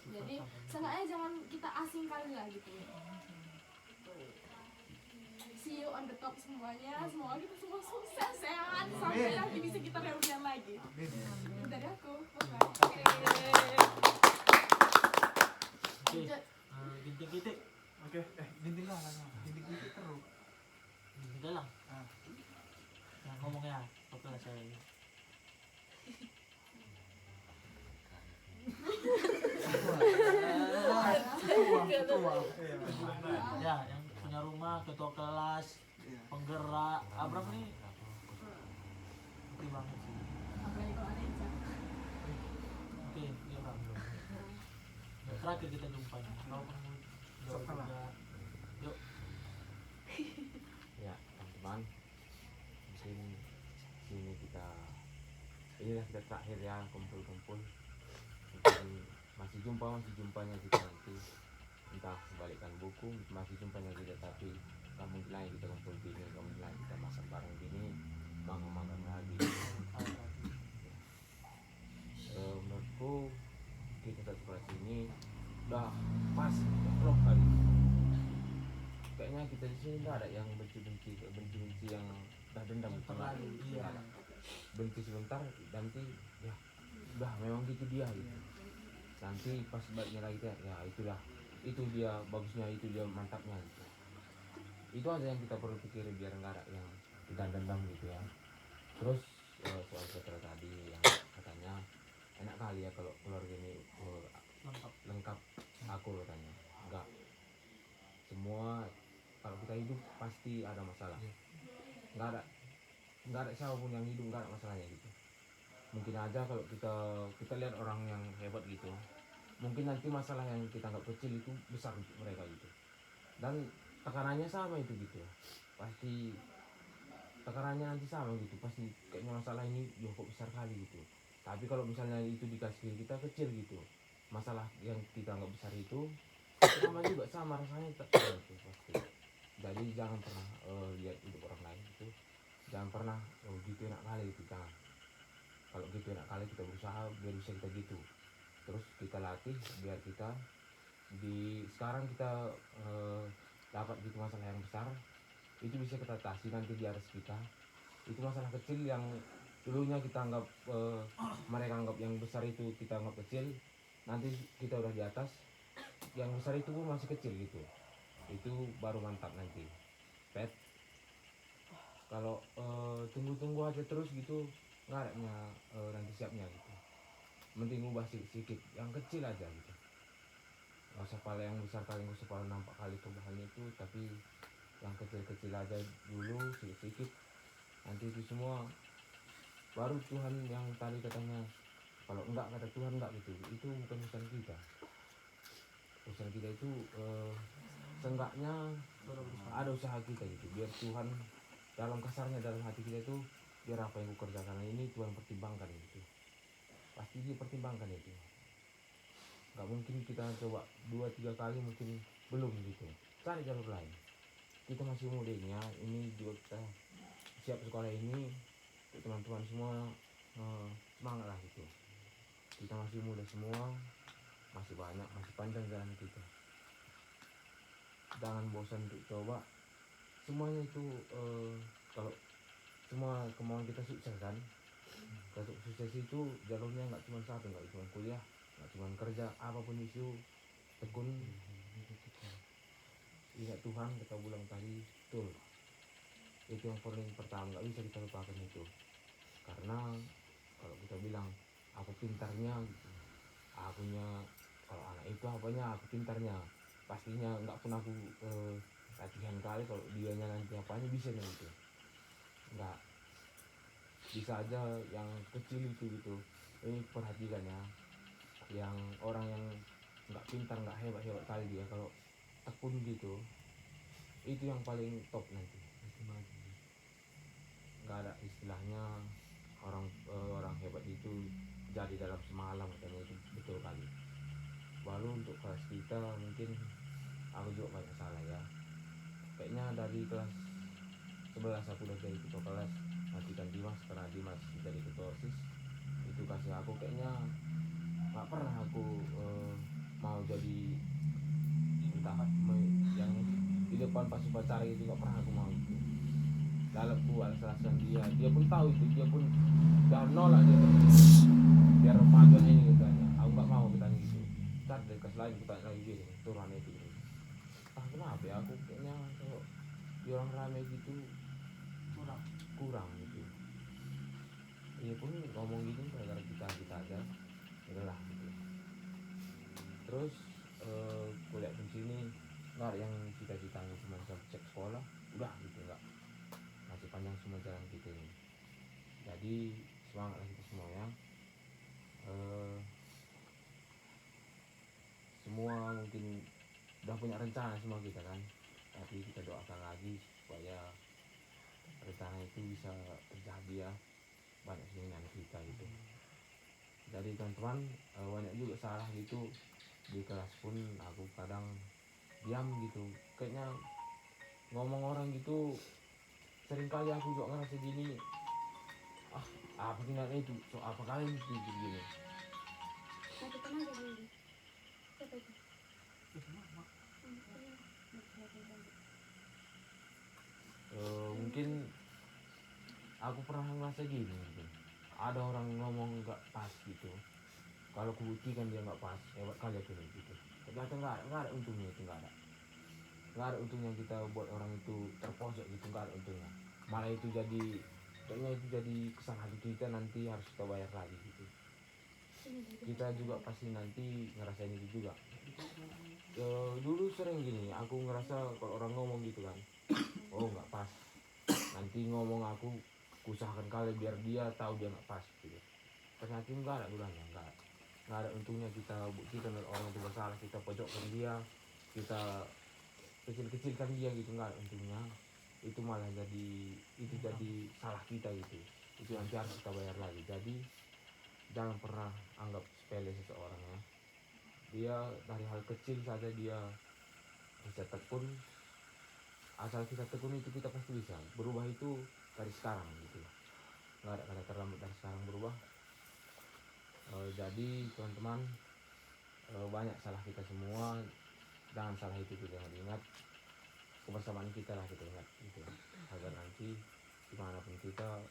Jadi seenggaknya jangan kita asing kali lah gitu. Si see you on the top semuanya. Semoga kita semua sukses, sehat, sampai nanti bisa kita reunian lagi. Itu dari aku. Bye. Oke, ginting-ginting. Oke, ginting lah, ginting terus. Udah lah. Nah, ngomongnya oke lah saya. Ketua. Ya, yang punya rumah, ketua kelas, penggerak, Abram nih ngerti banget sih. Apalagi kalau ada Ica. Oke, ini Abram. Terakhir kita jumpa nih. Kalau kamu jauh juga, yuk. Ya teman-teman, mungkin sini inilah kita terakhir ya kumpul-kumpul. Mungkin masih jumpanya kita nanti, entah membalikkan buku, masih jumpanya kita, tapi kamu lagi kita kumpul gini, kamu lagi kita makan bareng gini, makan lagi. Menurutku kita satu kelas ini udah pas, klop kali. Kayaknya kita di sini nggak ada yang benci yang dah dendam Terlalu, iya. benci sebentar, nanti ya udah memang gitu dia gitu. Nanti pas baliknya lagi ya itulah, itu dia bagusnya, itu dia mantapnya gitu. Itu aja yang kita perlu pikir biar nggak ada yang kita dendam gitu ya. Terus soal setelah tadi yang katanya enak kali ya kalau keluarga ini lengkap aku katanya. Enggak, semua kalau kita hidup pasti ada masalah. Nggak ada siapapun yang hidup nggak ada masalahnya gitu. Mungkin aja kalau kita lihat orang yang hebat gitu, mungkin nanti masalah yang kita anggap kecil itu besar untuk mereka gitu. Dan tekanannya sama itu gitu, pasti tekanannya nanti sama gitu, pasti kayaknya masalah ini kok besar kali gitu. Tapi kalau misalnya itu dikasih kita kecil gitu, masalah yang kita anggap besar itu sama juga, sama rasanya tetap gitu pasti. Jadi jangan pernah lihat hidup orang lain itu, jangan pernah gitu enak kali itu, jangan. Kalau gitu enak kali kita berusaha biar bisa kita gitu, terus kita latih biar kita sekarang kita dapat gitu masalah yang besar itu bisa kita atasi nanti di atas kita. Itu masalah kecil yang dulunya kita anggap mereka anggap yang besar itu kita anggap kecil, nanti kita udah di atas, yang besar itu pun masih kecil gitu. Itu baru mantap nanti. Pet kalau tunggu aja terus gitu nggak ada nanti siapnya gitu. Mending ubah sedikit yang kecil aja gitu, nggak usah pala yang besar kali, nggak usah pala nampak kali perubahannya itu, tapi yang kecil-kecil aja dulu sedikit. Nanti itu semua baru Tuhan yang tadi katanya, kalau enggak kata Tuhan enggak gitu, itu bukan urusan kita. Urusan kita itu seenggaknya ada usaha kita gitu, biar Tuhan dalam kasarnya dalam hati kita itu, biar apa yang ku kerjakan ini Tuhan pertimbangkan gitu. Pasti dia pertimbangkan itu. Nggak mungkin kita coba 2-3 kali mungkin belum gitu, cari jalur lain. Kita masih mudanya, ini juga kita siap sekolah ini, teman-teman semua semangat lah gitu. Kita masih muda semua, masih banyak, masih panjang jalan kita. Jangan bosan untuk coba. Semuanya itu kalau semua kemauan kita sukses kan. Untuk sukses itu jalurnya nggak cuma satu, nggak cuma kuliah, nggak cuma kerja, apapun itu tekun. Ingat Tuhan, kita bilang tadi betul. Itu yang paling pertama, nggak bisa kita lupakan itu. Karena kalau kita bilang aku pintarnya gitu, akunya kalau anak itu apanya aku pintarnya, pastinya nggak pernah aku latihan kali kalau dianya nanti apanya bisa nih gitu. Nggak bisa aja yang kecil itu gitu. Ini perhatikan ya, yang orang yang nggak pintar, nggak hebat kali dia, kalau tekun gitu, itu yang paling top nanti. Nggak ada istilahnya orang hebat itu jadi dalam semalam, katanya itu betul kali. Lalu untuk kelas kita mungkin aku juga banyak salah ya, kayaknya dari kelas 11 aku udah jadi ketua kelas, matikan Dimas karena Dimas jadi ketua OSIS. Itu kasih aku kayaknya nggak pernah aku mau jadi entah yang di depan pas upacara itu, nggak pernah aku mau. dalamku alasan dia pun tahu itu, dia pun udah nolak dia tuh. Biar remaja ini katanya, aku nggak mau katanya gitu. Ntar dari kelas lain aku tanya lagi gini, turun itu gitu. Kenapa ya aku kayaknya kalau di orang ramai gitu kurang gitu. Dia pun ngomong gitu gara-gara kita aja, udahlah gitu. Terus kuliah di sini nggak ada yang cita-citanya cuma cek sekolah, udah gitu nggak, masih panjang semua jalan kita ini. Jadi semangat lah kita semua ya. Semua mungkin udah punya rencana semua kita kan, tapi kita doakan lagi supaya rencana itu bisa terjadi ya, banyak keinginan kita gitu. Jadi teman-teman, banyak juga salah gitu di kelas pun aku kadang diam gitu, kayaknya ngomong orang gitu. Seringkali aku juga ngerasa gini, apa tinggalnya itu, so apa kalian itu gini. Satu tenaga dulu. Siapa itu? Mungkin aku pernah ngerasa gini gitu. Ada orang ngomong nggak pas gitu, kalau ku buktikan dia nggak pas, hebat kali aku nih gitu. Ternyata nggak ada untungnya itu, nggak ada untungnya kita buat orang itu terpojok gitu, nggak ada untungnya. Malah itu kayaknya itu jadi kesalahan kita, nanti harus kita bayar lagi gitu. Kita juga pasti nanti ngerasain itu juga. Dulu sering gini, aku ngerasa kalau orang ngomong gitu kan, oh nggak pas, nanti ngomong aku usahakan kali biar dia tahu dia nggak pas gitu. Ternyata nggak ada gunanya, nggak ada untungnya kita buktikan orang itu bersalah, kita pojokkan dia, kita kecil-kecilkan dia gitu, nggak ada untungnya. Itu malah jadi salah kita gitu, itu nanti harus kita bayar lagi. Jadi jangan pernah anggap sepele seseorang ya. Dia dari hal kecil saja dia bisa tekun, asal kita tekun itu kita pasti bisa berubah itu dari sekarang gitu. Nggak ada kata terlambat dari sekarang berubah. Jadi teman-teman, banyak salah kita semua, jangan salah itu kita ingat, kebersamaan kita lah kita ingat gitu, agar nanti dimanapun kita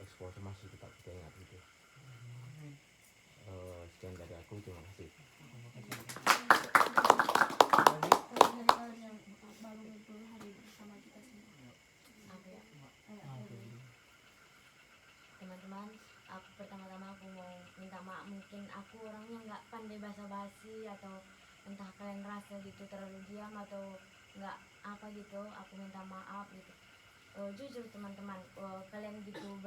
eksposur masih tetap kita ingat gitu. Sekian dari aku, terima kasih. Dari kalian yang baru ngumpul hari ini sama kita semua. Apa ya? Teman-teman, aku pertama-tama aku mau minta maaf, mungkin aku orangnya nggak pandai basa-basi, atau entah kalian rasa gitu terlalu diam atau nggak apa gitu, aku minta maaf gitu. Jujur teman-teman, kalian gitu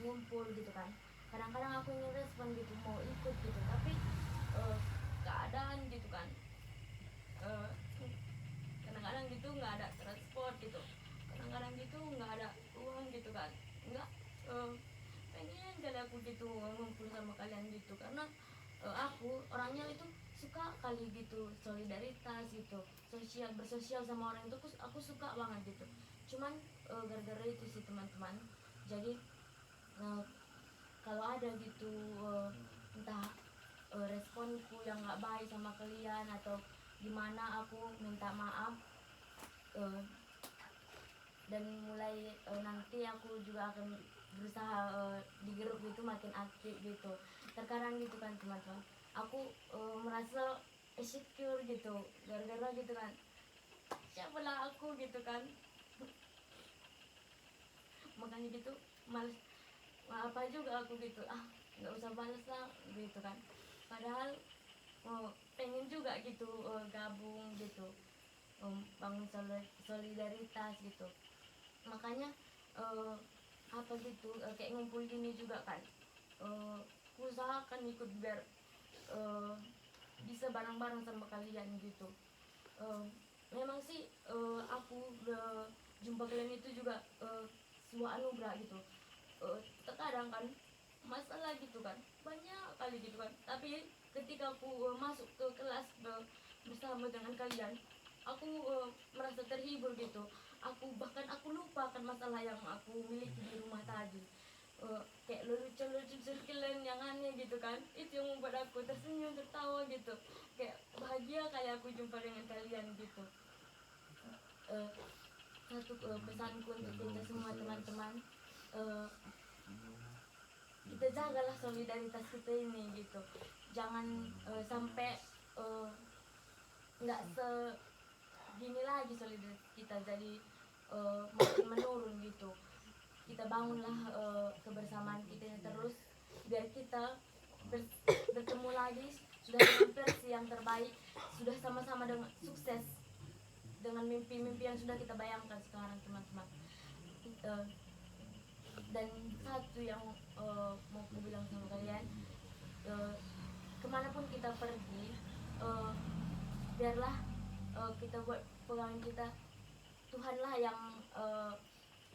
ngumpul gitu kan, kadang-kadang aku ingin respon gitu, mau ikut gitu, tapi keadaan gitu kan, kadang-kadang gitu nggak ada transport gitu, kadang-kadang gitu nggak ada uang gitu kan, nggak pengen kali aku gitu ngumpul sama kalian gitu, karena aku orangnya itu suka kali gitu solidaritas gitu, bersosial sama orang itu aku suka banget gitu. Cuman gara-gara itu sih teman-teman, jadi kalau ada gitu entah responku yang nggak baik sama kalian atau gimana, aku minta maaf. Dan mulai nanti aku juga akan berusaha di grup itu makin aktif gitu. Terkadang gitu kan teman-teman, aku merasa insecure gitu gara-gara gitu kan, siapalah aku gitu kan. Makanya gitu males apa juga aku gitu, nggak usah balas lah gitu kan, padahal pengen juga gitu gabung gitu, bangun solidaritas gitu. Makanya apa gitu kayak ngumpul gini juga kan, usahakan ikut biar bisa bareng-bareng sama kalian gitu. Memang sih aku jumpa kalian itu juga sebuah anugerah gitu. Terkadang kan masalah gitu kan banyak kali gitu kan, tapi ketika aku masuk ke kelas bersama dengan kalian, aku merasa terhibur gitu. Aku lupa akan masalah yang aku miliki di rumah tadi. Kayak lucu-lucu kalian yang aneh gitu kan, itu yang membuat aku tersenyum tertawa gitu, kayak bahagia kayak aku jumpa dengan kalian gitu. satu pesanku untuk kita semua teman-teman, kita jagalah solidaritas kita ini gitu. Jangan sampai nggak segini lagi solidaritas kita, jadi makin menurun gitu. Kita bangunlah kebersamaan kita ini terus biar kita bertemu lagi sudah dengan versi yang terbaik, sudah sama-sama dengan sukses dengan mimpi-mimpi yang sudah kita bayangkan sekarang teman-teman. Dan satu yang mau aku bilang sama kalian, kemanapun kita pergi, biarlah kita buat pegangan kita Tuhanlah yang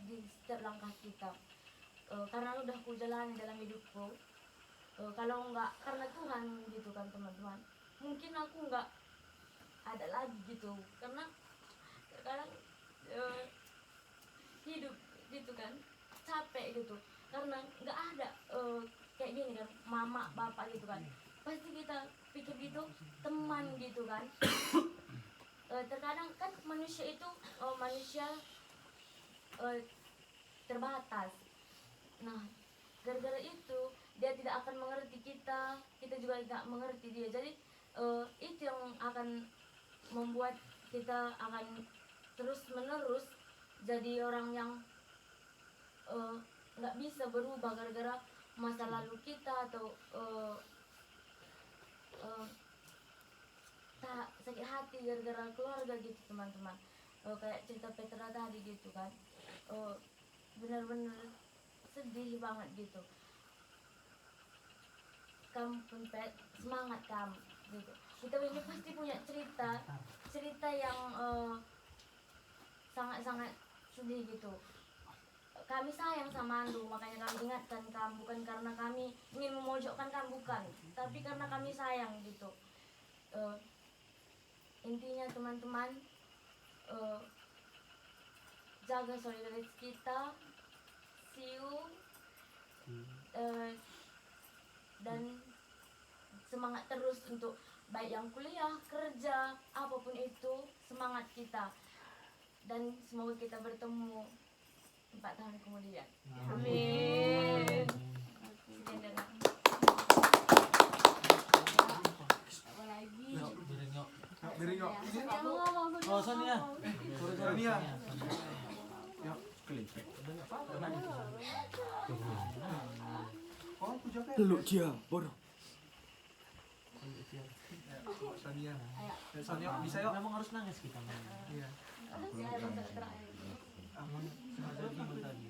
di setiap langkah kita, karena udah aku jalani dalam hidupku. Kalau nggak karena Tuhan gitu kan teman-teman, mungkin aku nggak ada lagi gitu, karena terkadang hidup gitu kan capek gitu, karena nggak ada kayak gini kan mama bapak gitu kan, pasti kita pikir gitu teman gitu kan. Terkadang kan manusia itu manusia terbatas. Nah, gara-gara itu dia tidak akan mengerti kita, kita juga tidak mengerti dia. Jadi itu yang akan membuat kita akan terus-menerus jadi orang yang nggak bisa berubah gara-gara masa lalu kita atau tak sakit hati gara-gara keluarga gitu teman-teman. Kayak cerita Petra tadi gitu kan, benar-benar sedih banget gitu. Kamu pun Pet, semangat kamu gitu. Kita ini pasti punya cerita yang sangat-sangat sedih gitu. Kami sayang sama Andu, makanya kami ingatkan kamu, bukan karena kami ingin memojokkan kamu, bukan, tapi karena kami sayang gitu. Intinya teman-teman, jaga solidaritas kita, see you, dan semangat terus untuk baik yang kuliah, kerja, apapun itu, semangat kita, dan semoga kita bertemu 4 tahun kemudian. Amin. Sekian dan Apa lagi? Beringo. Oh, Sonia. Sonia. Ya, Oh, aku jaga. Peluk dia, bodoh. Sonia. Sonia bisa yuk. Memang harus nangis kita. Iya. Sengaja gimana tadi?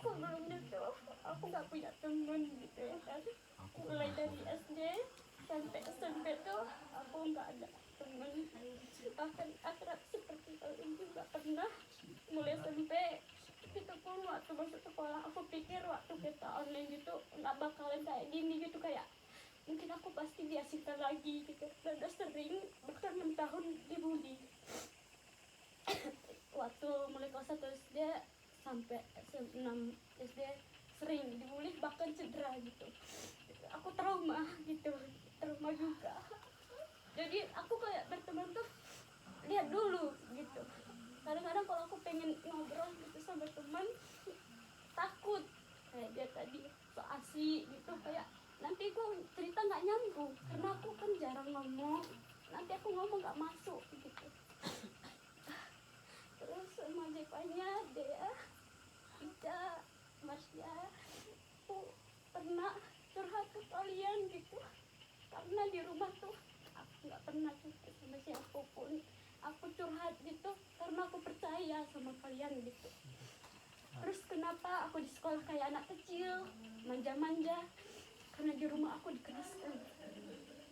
Sebelum itu aku nggak punya temen gitu ya kan, mulai dari SD sampai SMP tuh aku nggak ada temen, bahkan akrab seperti kalian juga pernah. Mulai SMP itu pun waktu masuk sekolah aku pikir waktu kita online gitu nggak bakalan kayak gini gitu, kayak mungkin aku pasti diasingkan lagi gitu. Dan udah sering bahkan 6 tahun dibully. Waktu mulai kelas 1 SD sampai 6 SD sering dibully, bahkan cedera gitu. Aku trauma gitu, trauma juga. Jadi aku kayak berteman tuh lihat dulu gitu. Kadang-kadang kalau aku pengen ngobrol gitu sama teman, takut kayak dia tadi so asik gitu, kayak nanti aku cerita nggak nyambung karena aku kan jarang ngomong, nanti aku ngomong nggak masuk gitu. Terus Majapahnya Dea, Ica, Marsya, aku pernah curhat ke kalian gitu, karena di rumah tuh aku nggak pernah curhat sama siapapun. Aku curhat gitu karena aku percaya sama kalian gitu. Terus kenapa aku di sekolah kayak anak kecil, manja-manja? Karena di rumah aku dikeraskan,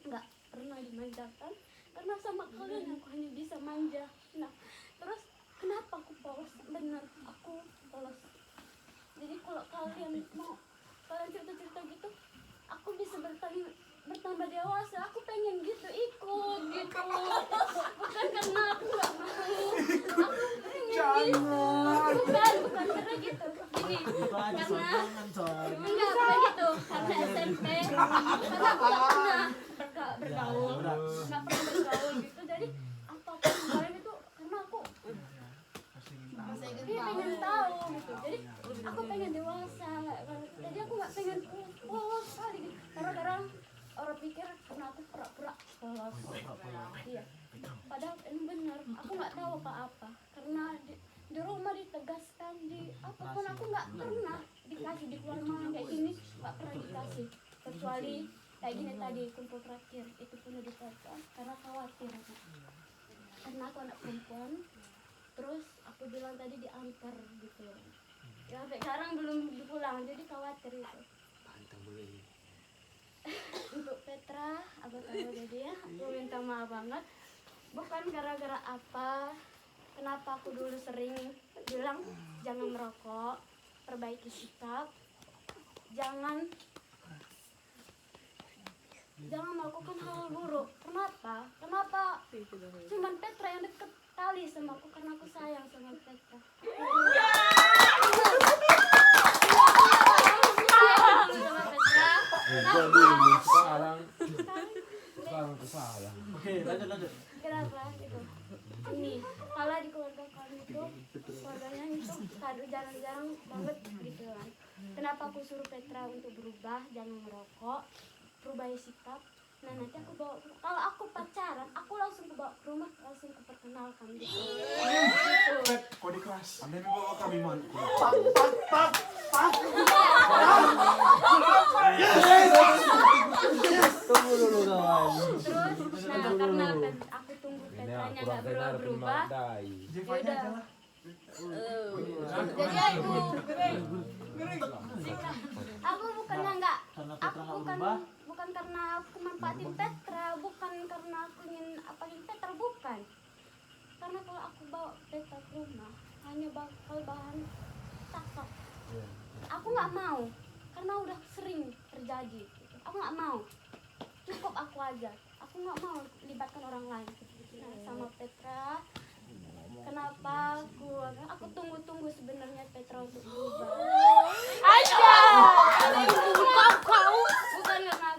nggak pernah dimanjakan. Karena sama kalian aku hanya bisa manja. Nah, terus kenapa aku polos? Bener, aku polos. Jadi kalau kalian mau kalian cerita-cerita gitu, aku bisa bertambah dewasa. Aku pengen gitu ikut gitu, bukan karena aku nggak mau. Aku pengen gitu, bukan karena gitu. Gini, karena enggak bukan gitu. Karena SMP, karena aku nggak pernah bergaul gitu. Jadi apapun kalian itu karena aku pikir karena aku pura-pura polos. Iya. Padahal ini benar, aku nggak tahu apa-apa karena di rumah ditegaskan di apapun aku nggak pernah dikasih di keluar rumah kayak gini, nggak pernah dikasih kecuali kayak gini tadi kumpul terakhir itu pun udah ditekan karena khawatir aku. Karena aku anak perempuan, terus aku bilang tadi diantar gitu ya, sampai sekarang belum pulang jadi khawatir itu. Untuk Petra, abang tahu jadi ya, aku minta maaf banget. Bukan gara-gara apa, kenapa aku dulu sering bilang jangan merokok, perbaiki sikap, jangan melakukan hal buruk. Kenapa? Cuman Petra yang deket kali sama aku karena aku sayang sama Petra. Sama Petra. Sekarang kesalah. Oke, lanjut. Kenapa gitu? Ini kalau di keluarga kami itu keluarganya itu jarang-jarang banget gitu kan. Kenapa aku suruh Petra untuk berubah, jangan merokok, perubahi sikap. Nah nanti aku bawa, kalau aku pacaran, aku langsung bawa ke rumah, langsung perkenalkan gitu. Pet, kau di kelas. Anda bawa kami man. Tunggu dulu kawan. Terus, nah karena aku tunggu Petranya nggak berubah, Jevanya aja lah. jadi aku bukannya nggak, Karena aku Petra nggak berubah. bukan karena aku manfaatin Petra, bukan karena aku ingin apain Petra, bukan. Karena kalau aku bawa Petra ke rumah hanya bakal bahan cakap. Aku nggak mau, karena udah sering terjadi. Aku nggak mau, cukup aku aja. Aku nggak mau libatkan orang lain. Nah, sama Petra, kenapa aku tunggu sebenarnya Petra untuk berubah. Bukan karena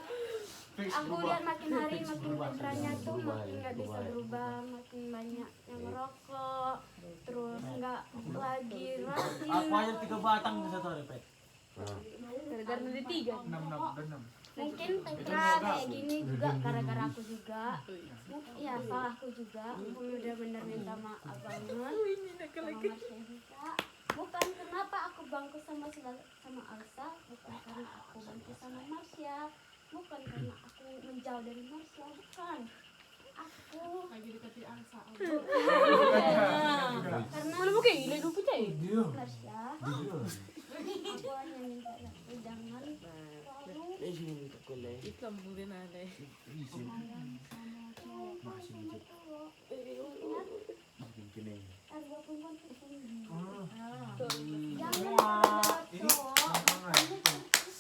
aku lihat makin hari makin Petranya tuh makin nggak bisa berubah, makin banyak yang merokok, terus nggak lagi rajin. Aku aja 3 batang di satu hari, Pet. Gara-gara dari 3. 6. Mungkin Petra kayak gini juga gara-gara aku juga. Iya, salahku juga. Aku udah bener minta maaf banget sama Marsha juga. Bukan kenapa aku bangku sama Alsa, bukan karena aku bangku sama Marsha, bukan karena aku menjauh dari Marsha, bukan. Aku lagi deketin Alsa. karena Mana mungkin ini lu percaya? Marsha, aku hanya minta aku jangan selalu Islam mungkin ada. sayang sama cowok sama cowok. Ingat, harga perempuan itu tinggi. Jangan gara-gara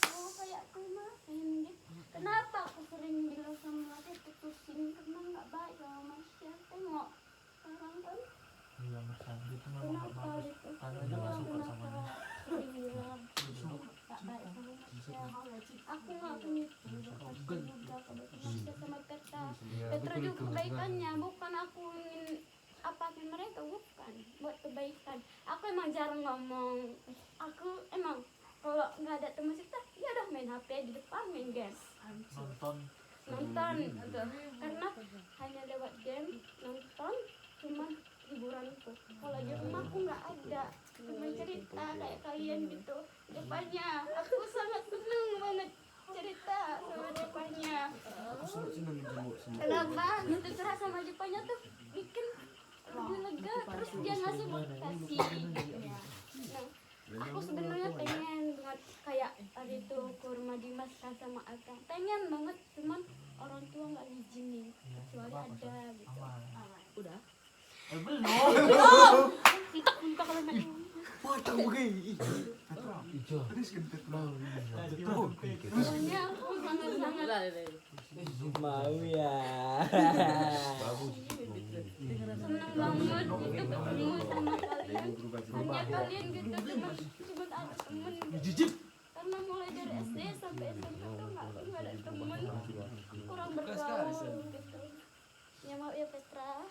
cowok kayak aku maafin gitu. Kenapa aku sering bilang sama aku putusin karena nggak baik sama Marsha. Tengok sekarang kan Iya, Mas. Itu memang nggak kenapa bagus. gitu. Anu aja nggak suka sama dia. Dibilang nggak baik sama Marsha. Aku nggak punya itu. Pasti juga kalau Marsha sama Petra. Petra juga kebaikannya, bukan aku ingin apain mereka, bukan buat kebaikan. Aku emang jarang ngomong. Aku emang kalau nggak ada teman kita, ya udah main HP di depan, main game, Nonton. gitu. Karena hanya lewat game, nonton, cuman hiburan itu. Kalau di rumah aku nggak ada teman cerita kayak kalian gitu. Depannya aku sangat seneng banget cerita sama Jepanya. Kenapa? Itu curhat sama Jepanya tuh bikin lebih lega. Terus dia ngasih motivasi. Nah, aku sebenarnya pengen banget kayak hari itu ke rumah Dimas kan sama Akang. Pengen banget, cuman orang tua nggak ngizinin. Kecuali ada gitu. Udah. Belum. Entah kalau main. Pokoknya aku sangat-sangat mau ya. senang banget gitu ketemu sama kalian. Hanya kalian gitu cuma ada temen. Karena mulai dari SD sampai SMP tuh nggak ada temen, kurang bergaul gitu. Ya maaf ya Petra.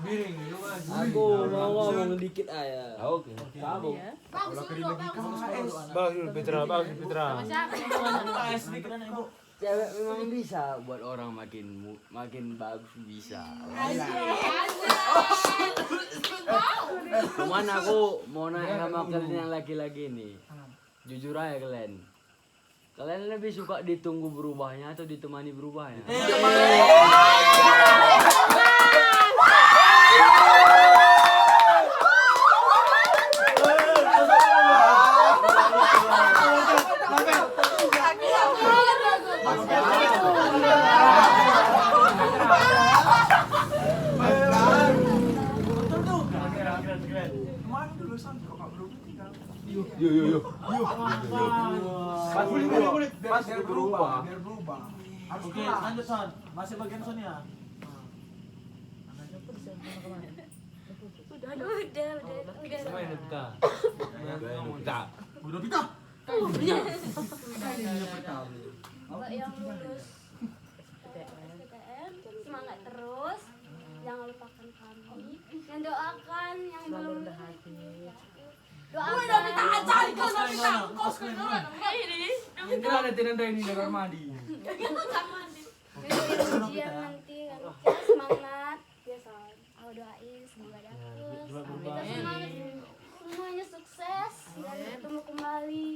Biring, lu mah. Aku mau ngomong dikit aja. Oke. Kamu Ya. bagus dulu, bagus. Bagus Petra, bagus Petra. Cewek memang bisa buat orang makin bagus bisa. Cuman aku mau nanya sama kalian yang laki-laki nih. Jujur aja kalian. Kalian lebih suka ditunggu berubahnya atau ditemani berubahnya? Kemarin dulu sampai kok berubah tinggal. Pas Biar berubah. Harus Oke, pulang. lanjut Son. Masih bagian Son ya. Udah. Udah kita. Buat yang lulus SBM, semangat terus, jangan lupakan kami, yang doakan yang belum doakan Ini ada tenda ini di kamar mandi. ujian nanti kan semangat biasa aku doain semoga dapet kita semangat semuanya sukses dan bertemu kembali.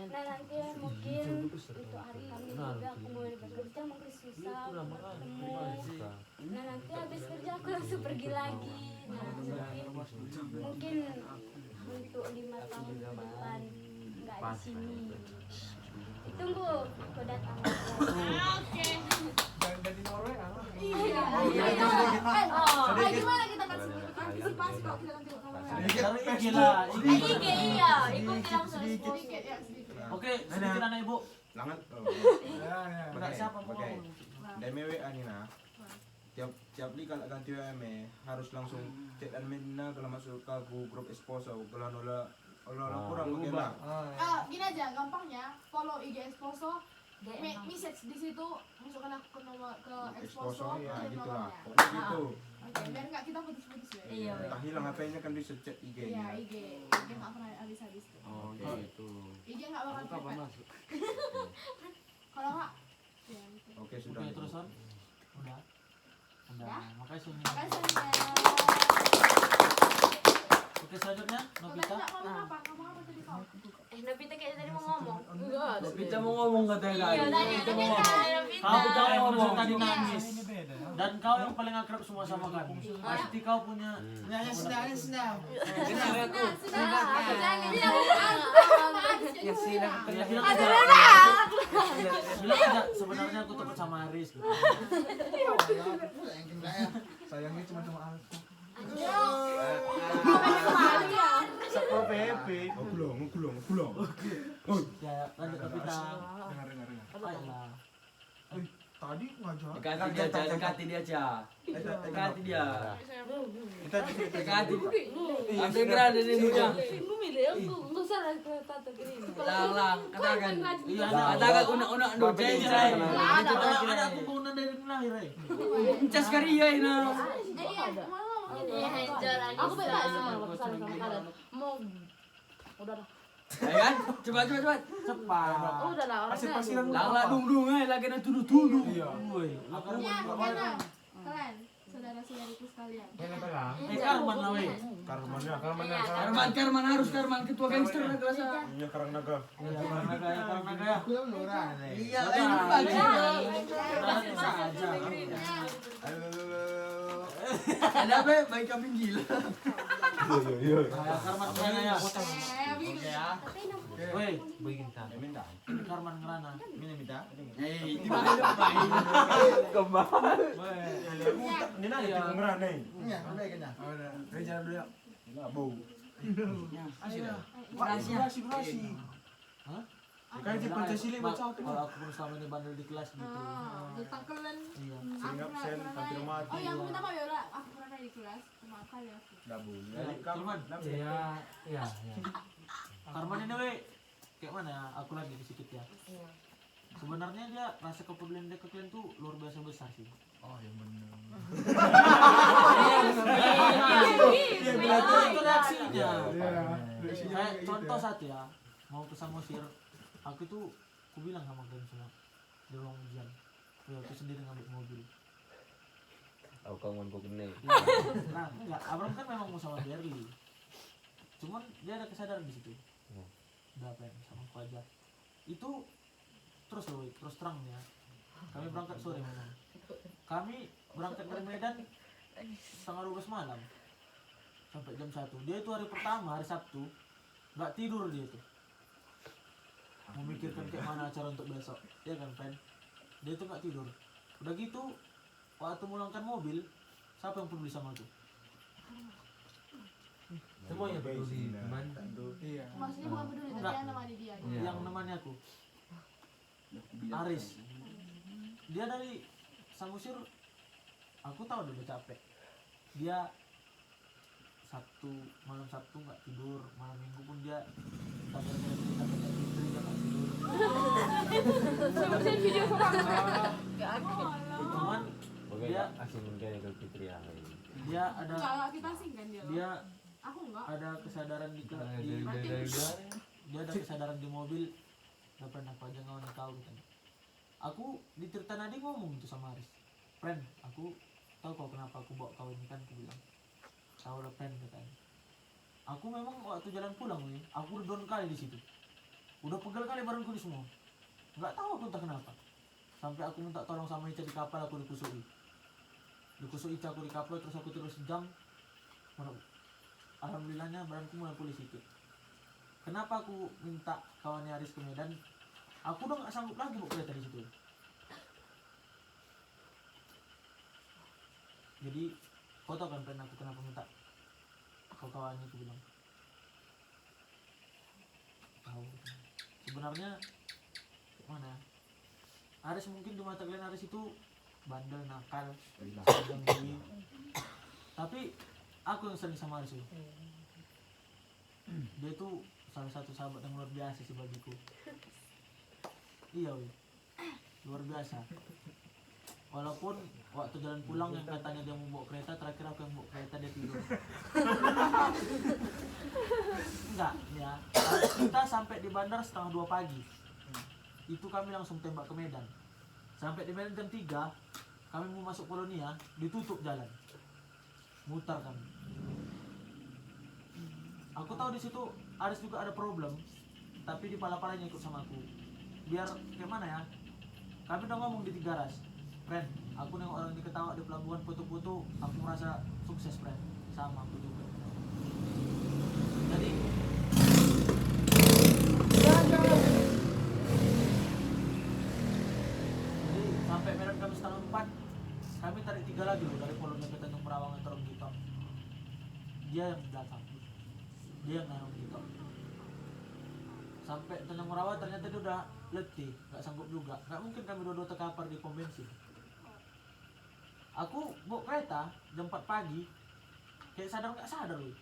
Nah nanti mungkin untuk hari kami juga aku mulai bekerja mungkin susah untuk bertemu. Nah nanti habis kerja aku langsung pergi lagi. Nah mungkin untuk 5 tahun ke depan nggak di sini. Ditunggu kedatangan. Dan di Norway apa? Iya. Gimana kita antisipasi kalau kita nanti Sekarang IG lah. IG iya, ikuti langsung. sedikit ya sedikit. Oke, sedikit anak ibu. Langat. Enggak siapa mau Oke. ngomong. Demi WA nih nah. Tiap li kalau ganti WM harus langsung chat admin nah kalau masuk ke grup esposo kalau nola kurang mungkin lah. Gini aja gampangnya, follow IG Exposo, message di situ, masukkan aku ke nomor ke Exposo, ya kirim gitu lah. nomornya. Pokoknya gitu. Oke, biar nggak kita putus-putus ya. Iya, Tak hilang HP-nya kan bisa chat Iya, IG-nya. IG nggak pernah habis-habis tuh. Oh gitu. IG nggak bakal Kapan private. masuk? Kalau nggak, ya gitu. Oke sudah. Oke, terus Son. Udah. Udah. Makasih Son. Makasih Sonia. Oke, selanjutnya Kau tadi Nobita. nggak ngomong apa? Ngomong apa tadi kau? Nobita kayaknya tadi mau ngomong. Kita mau ngomong katanya Iya, tadi Kita tadi mau ada ngomong. Nobita. Kau yang ngomong. tadi nangis. Dan kau yang paling akrab semua sama kami. Pasti kau punya. Sudah. Ya bilang aja sebenarnya aku takut sama Aris gitu. Sayangnya cuma aku. Sapa PP. Ngulung. Ya, lanjut Nobita. Dengar. Ayolah. Tadi ngajak. Dekati dia aja. Dekati dia. Kita Dekati. Ambil gerada ini muda. Lang, katakan. Iya, Katakan unak-unak do cerai. ada aku bangunan dari lahir. Cas karia ini. Iya, hancur Aku bebas Anissa. sama pesan sama kalian. Mau udah dah. Ya kan? Cepat. Cepat. Udah lah orangnya. Pasir-pasiran Lang dung lagi nak tuduh. Iya. Woi, aku Ya, karena kalian saudara-saudariku sekalian. Karman lah weh. Karman harus ketua gangster lah kelas. Iya karang naga. Karena kayak Iya, ini bagi. bisa aja. Ada apa? Baik kambing gila. Karman ngerana ya. Woi, Minta. Karman ngerana. Eh, Tiba Ini nanya Iya. ngerana nih. Udah. Reja dulu ya. Lah bau. Durasi. Hah? Kan di Pancasila baca apa? Kalau aku pun selama ini bandel di kelas gitu. Tentang kalian. Iya. Sering absen, hampir mati. Oh, yang minta maaf ya udah. Aku pernah di kelas sama kali aku. Dabu. Karman. Iya. Karman ini weh kayak mana ya? Aku lagi sedikit ya. Sebenarnya dia rasa kepedulian dia ke kalian tuh luar biasa besar sih. Oh yang benar. Itu reaksinya. Iya. Kayak contoh satu ya, mau ke Samosir, aku tuh aku bilang sama kalian semua di ruang ujian, aku sendiri ngambil mobil. Aku kangen kok kene. Nah, enggak, Abram kan memang mau sama Berli, cuman dia ada kesadaran di situ. Udah plan sama aku aja. Itu terus loh, terus terang ya. Kami berangkat sore memang. Kami berangkat dari Medan setengah 12 malam sampai jam 1. Dia itu hari pertama, hari Sabtu, nggak tidur dia tuh. Memikirkan kayak mana acara untuk besok, ya kan Pen? Dia tuh nggak tidur. Udah gitu, waktu mulangkan mobil, siapa yang peduli sama tuh? Semuanya peduli, teman. Iya. Maksudnya bukan peduli, tapi Enggak. yang namanya dia. Iya. Yang nemani aku, Aris. Dia dari Samosir, aku tahu dia udah capek. Dia malam Sabtu nggak tidur, malam Minggu pun dia sampai Fitri dia nggak tidur. Sebenarnya video sama Cuman Oke, dia asing mungkin ke Fitri ya. dia ada enggak kita sih kan dia. dia Aku enggak. ada kesadaran di Dari dia ada kesadaran di mobil. Nggak pernah apa aja ngawan kau gitu. Aku di Tirta Nadi ngomong tuh sama Aris, friend, aku tahu kau kenapa aku bawa kau ini kan, aku bilang tahu lah friend katanya. Aku memang waktu jalan pulang nih, aku udah down kali di situ, udah pegel kali barangku di semua, nggak tahu aku entah kenapa, sampai aku minta tolong sama Ica di kapal, aku dikusui Ica aku di kapal, terus aku tidur sejam. Alhamdulillahnya barangku mulai pulih sedikit. Kenapa aku minta kawannya Aris ke Medan? Aku udah nggak sanggup lagi bawa kereta di situ. Jadi, kau tahu kan friend aku kenapa minta kau kawannya, aku bilang. Tahu. Sebenarnya mana? Aris mungkin di mata kalian Aris itu bandel, nakal, sedang diri. Tapi aku yang sering sama Aris itu. Dia itu salah satu sahabat yang luar biasa sih bagiku. Iya, wih. Luar biasa. Walaupun waktu jalan pulang yang katanya dia mau bawa kereta, terakhir aku yang bawa kereta, dia tidur. Enggak, ya. Kita sampai di bandar setengah 2 pagi. Itu kami langsung tembak ke Medan. Sampai di Medan jam 3, kami mau masuk Polonia, ditutup jalan. Mutar kami. Aku tahu di situ Aris juga ada problem, tapi di pala-palanya ikut sama aku. Biar gimana ya? Kami udah ngomong di 3 ras. Friend, aku nengok orang diketawa di pelabuhan foto-foto, aku merasa sukses, friend. Sama aku juga. Jadi sampai Medan kami setengah 4, kami tarik 3 lagi loh dari Polonia ke Tanjung Merawang atau Ronggito. Dia yang belakang, dia yang nanong gitu. Sampai Tanjung Merawang ternyata dia udah letih, nggak sanggup juga. Nggak mungkin kami dua-dua terkapar di pom bensin. Aku bawa kereta jam 4 pagi, kayak sadar nggak sadar loh.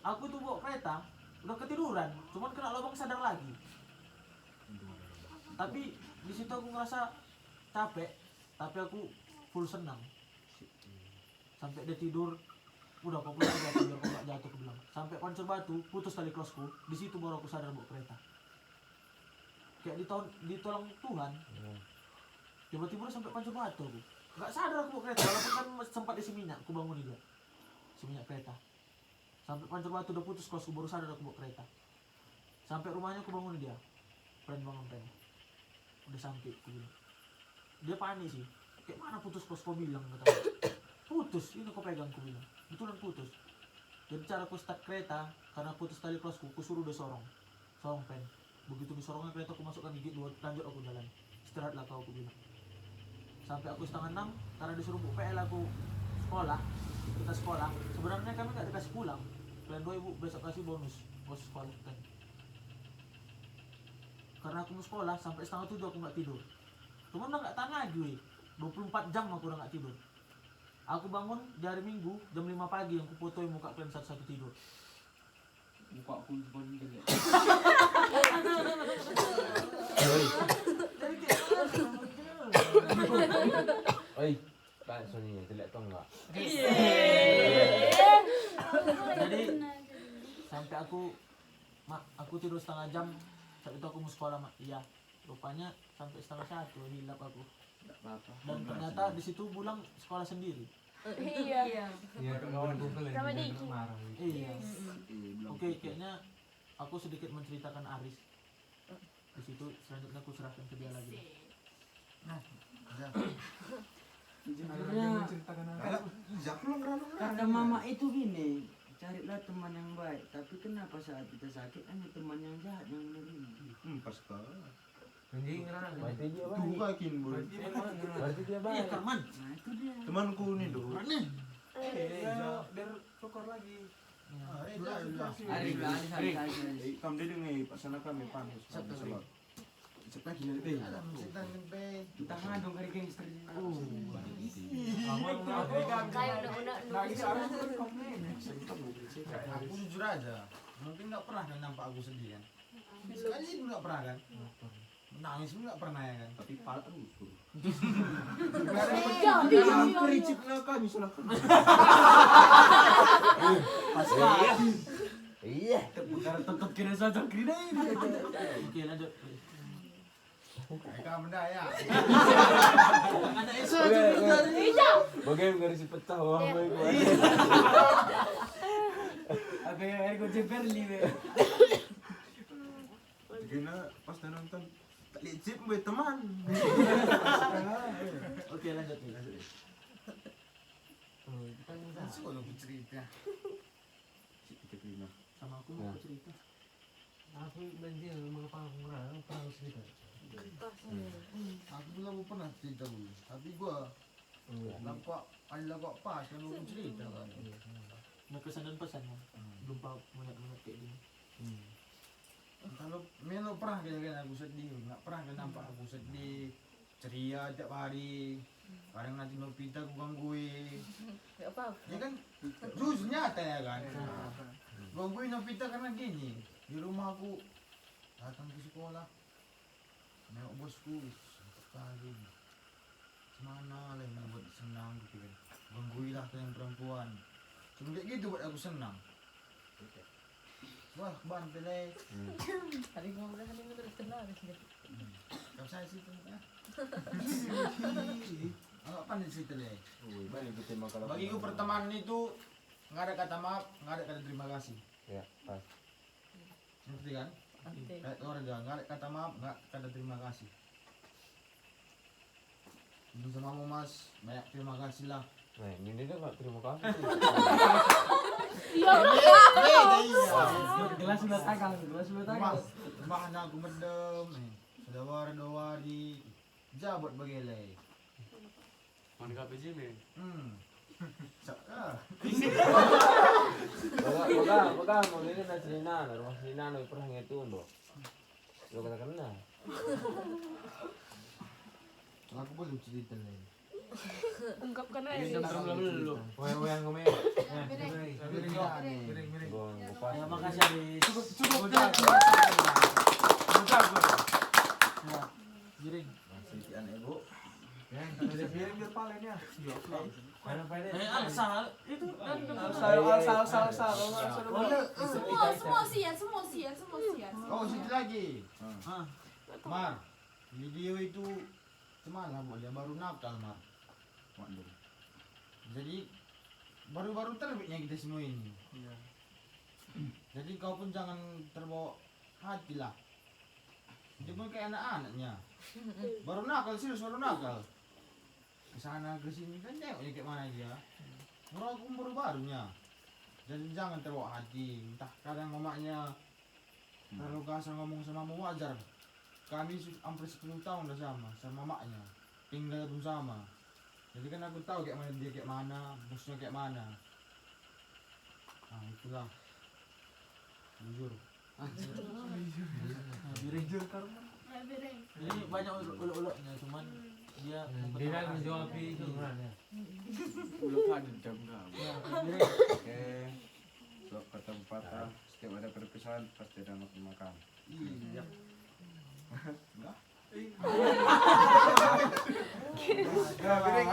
Aku tuh bawa kereta udah ketiduran, cuman kena lubang sadar lagi. Tapi di situ aku ngerasa capek, tapi aku full senang. Sampai dia tidur, udah kau pulang aja biar kau nggak jatuh, aku bilang. Sampai Pancur Batu putus tali klosku, di situ baru aku sadar bawa kereta. Kayak ditolong Tuhan. Tiba-tiba udah sampai Pancur Batu aku. Nggak sadar aku bawa kereta, walaupun kan sempat isi minyak, aku bangun dia. Isi minyak kereta. Sampai Pancur Batu udah putus klosku, baru sadar aku bawa kereta. Sampai rumahnya aku bangun dia. Friend, bangun friend. Udah sampai, aku bilang. Dia panik sih. Kayak mana putus kos kau bilang, kata. Putus, ini kau pegang, aku bilang. Betulan putus. Jadi cara aku start kereta, karena putus tali klosku, aku suruh dia sorong pen. Begitu disorongnya kereta, aku masukkan gigi 2, lanjut aku jalan. Istirahatlah kau, aku bilang. Sampai aku setengah 6, karena disuruh buka PL aku sekolah. Kita sekolah. Sebenarnya kami nggak dikasih pulang. Kalian 2 ibu besok kasih bonus sekolah kita. Karena aku mau sekolah sampai setengah 7 aku nggak tidur. Cuma udah nggak tahan lagi, weh. 24 jam aku udah nggak tidur. Aku bangun di hari Minggu jam 5 pagi, yang kufotoin muka kalian satu-satu tidur. Muka aku cuma jelek. Oi, Pan. lihat Sony-nya, lihat kau enggak? Jadi sampai aku tidur setengah jam, saat itu aku mau sekolah mak. Iya, rupanya sampai setengah 1 hilap aku. Enggak apa-apa. Dan ternyata di situ pulang sekolah sendiri. Iya. Iya, kawan kumpul yang Sama tidak Diki. marah. Iya. Belum. Oke, kayaknya aku sedikit menceritakan Aris. Di situ selanjutnya aku serahkan ke dia lagi. Sebenarnya karena mama itu gini, carilah teman yang baik. Tapi kenapa saat kita sakit hanya teman yang jahat yang menerima? Pas kali. Anjing ngerana. Berarti dia Tuh baik. kakin boy. Berarti dia Iya, baik. Karman. Nah itu dia. Temanku nih dulu. biar tukar lagi. Aris lah, Aris. Kamu dia dengar pasana kami panas. Cepat lagi dari Kita ngandung kari gangster. Kayak udah Nangis Aris tuh komplain. Aku jujur aja, mungkin nggak pernah kan nampak aku sedih kan. Sekali itu nggak pernah kan. Nangis pun nggak pernah ya kan. Tapi pala terus. Kericip lah kami salah. Iya. Karena tetap kira saja kira ini. Oke, lanjut. Mereka benda ya. Ada isu Bagaimana garis pecah wah boy. Apa yang air gojek Berli be. Gina pas dah nonton tak lihat chip boy teman. Oke, lanjut. Suka lu cerita. Sama aku mau cerita. Aku banjir mengapa aku ngerana pernah cerita. Aku bilang aku pernah cerita dulu, tapi gua nampak ada kok pas kan lu cerita kan. Nah, kesan dan pesan kan. Belum melihat kayak gini. Kalau Melo pernah kan aku sedih, nggak pernah kan nampak aku sedih, ceria tiap hari. Kadang nanti Novita aku gangguin. Enggak apa-apa. Ya kan, jujur nyata ya kan. Gangguin Novita karena gini, di rumah aku datang ke sekolah, nengok bosku, sekali. Semana lah yang buat senang gitu kan. Gangguin lah kalian perempuan. Cuma kayak gitu buat aku senang. Wah, bantai lah. Tadi ngomong terus kenal gitu. Kau saya sih tuh. Agak pandai cerita deh. Balik kita makan. Bagiku pertemanan itu nggak ada kata maaf, nggak ada kata terima kasih. Ya, pas. Ngerti kan? Kayak keluarga, nggak ada kata maaf, nggak kata terima kasih. Untuk samamu mas, banyak terima kasih lah. Nah, ini dia enggak terima kasih. Iya. Gelas sudah tagal, gelas sudah tagal. Rumah aku mendem, sudah wari jabot bagelai. Mana kape sih nih? Baga mau ini na Selina, rumah Selina no pernah ngitung do. Lo kata kena. Aku boleh cerita lain. Ungkapkan Ini aja. dulu. Wayang ngomel. Miring. Gua kupas. Ya, makasih Aris. Cukup Ya, giring. Masih aneh bu. Ya, ada miring biar palennya. Mana pada? Alsal itu kan Sal. Semua siap. Oh, situ lagi. Ah, Mar, video itu semalam boleh baru nakal Mar. Waduh. Jadi baru-baru terbitnya kita semua ini. Jadi kau pun jangan terbawa hati lah. Dia pun kayak anak-anaknya. Baru nakal, serius baru nakal. Kesana kesini kan tengoknya kayak mana dia. Aku baru-barunya. Jadi jangan terbawa hati. Entah kadang mamanya terlalu kasar ngomong sama mama wajar. Kami hampir 10 tahun udah sama mamanya. Tinggal pun sama. Jadi kan aku tahu kayak mana dia kayak mana, bosnya kayak mana. Nah itulah. Jujur. giring. Ini banyak uluk-uluknya, cuman dia Dia kan menjawab itu kan ya. Belum ada jam kau. Ya, giring. Oke. Suap kata pepatah, setiap ada perpisahan pasti ada makan. Iya. Ya, miring.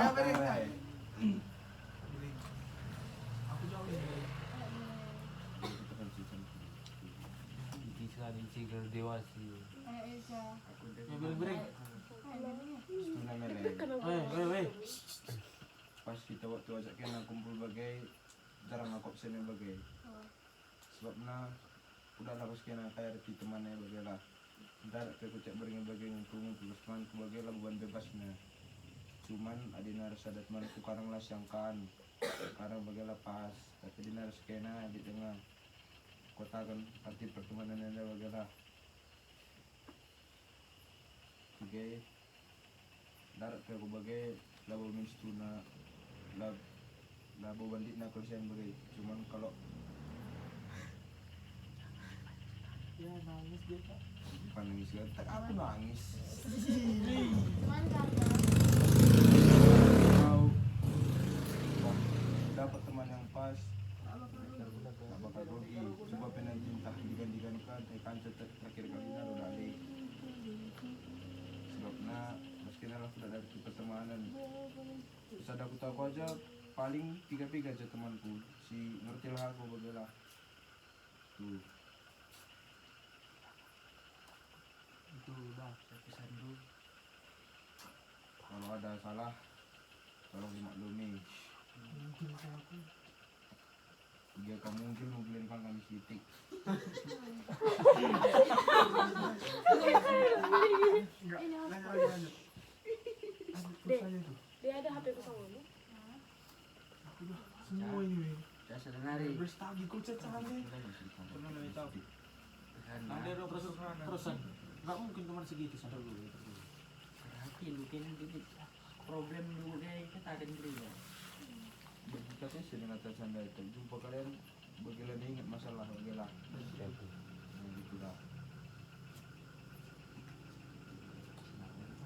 Aku udah Ya bering-bering. setengah meleng. Weh. Pas kita waktu ajak kena kumpul bagai jarang aku absen bagai. Sebabnya udahlah pas kena kayak reti temannya bagai lah. Ntar aku cek bering bagai ngumpul-ngumpul temanku bagai lah beban bebasnya. Cuman adina rasa ada temanku karang lah sangkan. Karang bagai lah pas. Tapi dina harus kena di tengah kota kan arti pertemanan ada bagai lah. Bagai darat ke aku bagai labo minstuna labo bandit na kelsian bagai. Cuman kalau Ya nangis dia Kak. bukan nangis kan, tak aku nangis. Cuman karena Kau dapat teman yang pas, tak bakal rugi. Sebab nanti entah diganti-gantikan, kanca terakhir kali dah udah ada. Sebabnya meski lah sudah dari pertemanan. Terus ada aku tahu aja paling tiga aja temanku. Si ngerti lah aku bagaimana. Tuh. Itu udah saya pesan dulu. Kalau ada salah tolong dimaklumi. Mungkin sama aku. Dia kamu mungkin mobilin kan kami sitik. Lanjut. Dia ada HP ku sama lu. Semua ini. Saya sedang nari. Berstagi kau cacahnya. Pernah lebih tahu. Ada 20%. Enggak mungkin cuma segitu sadar dulu. Berarti lu kayaknya jadi problem dulu kayak kita ada ya. Katanya sih dengan canda itu jumpa kalian bagaimana ingat masalah bagaimana. Gitu lah.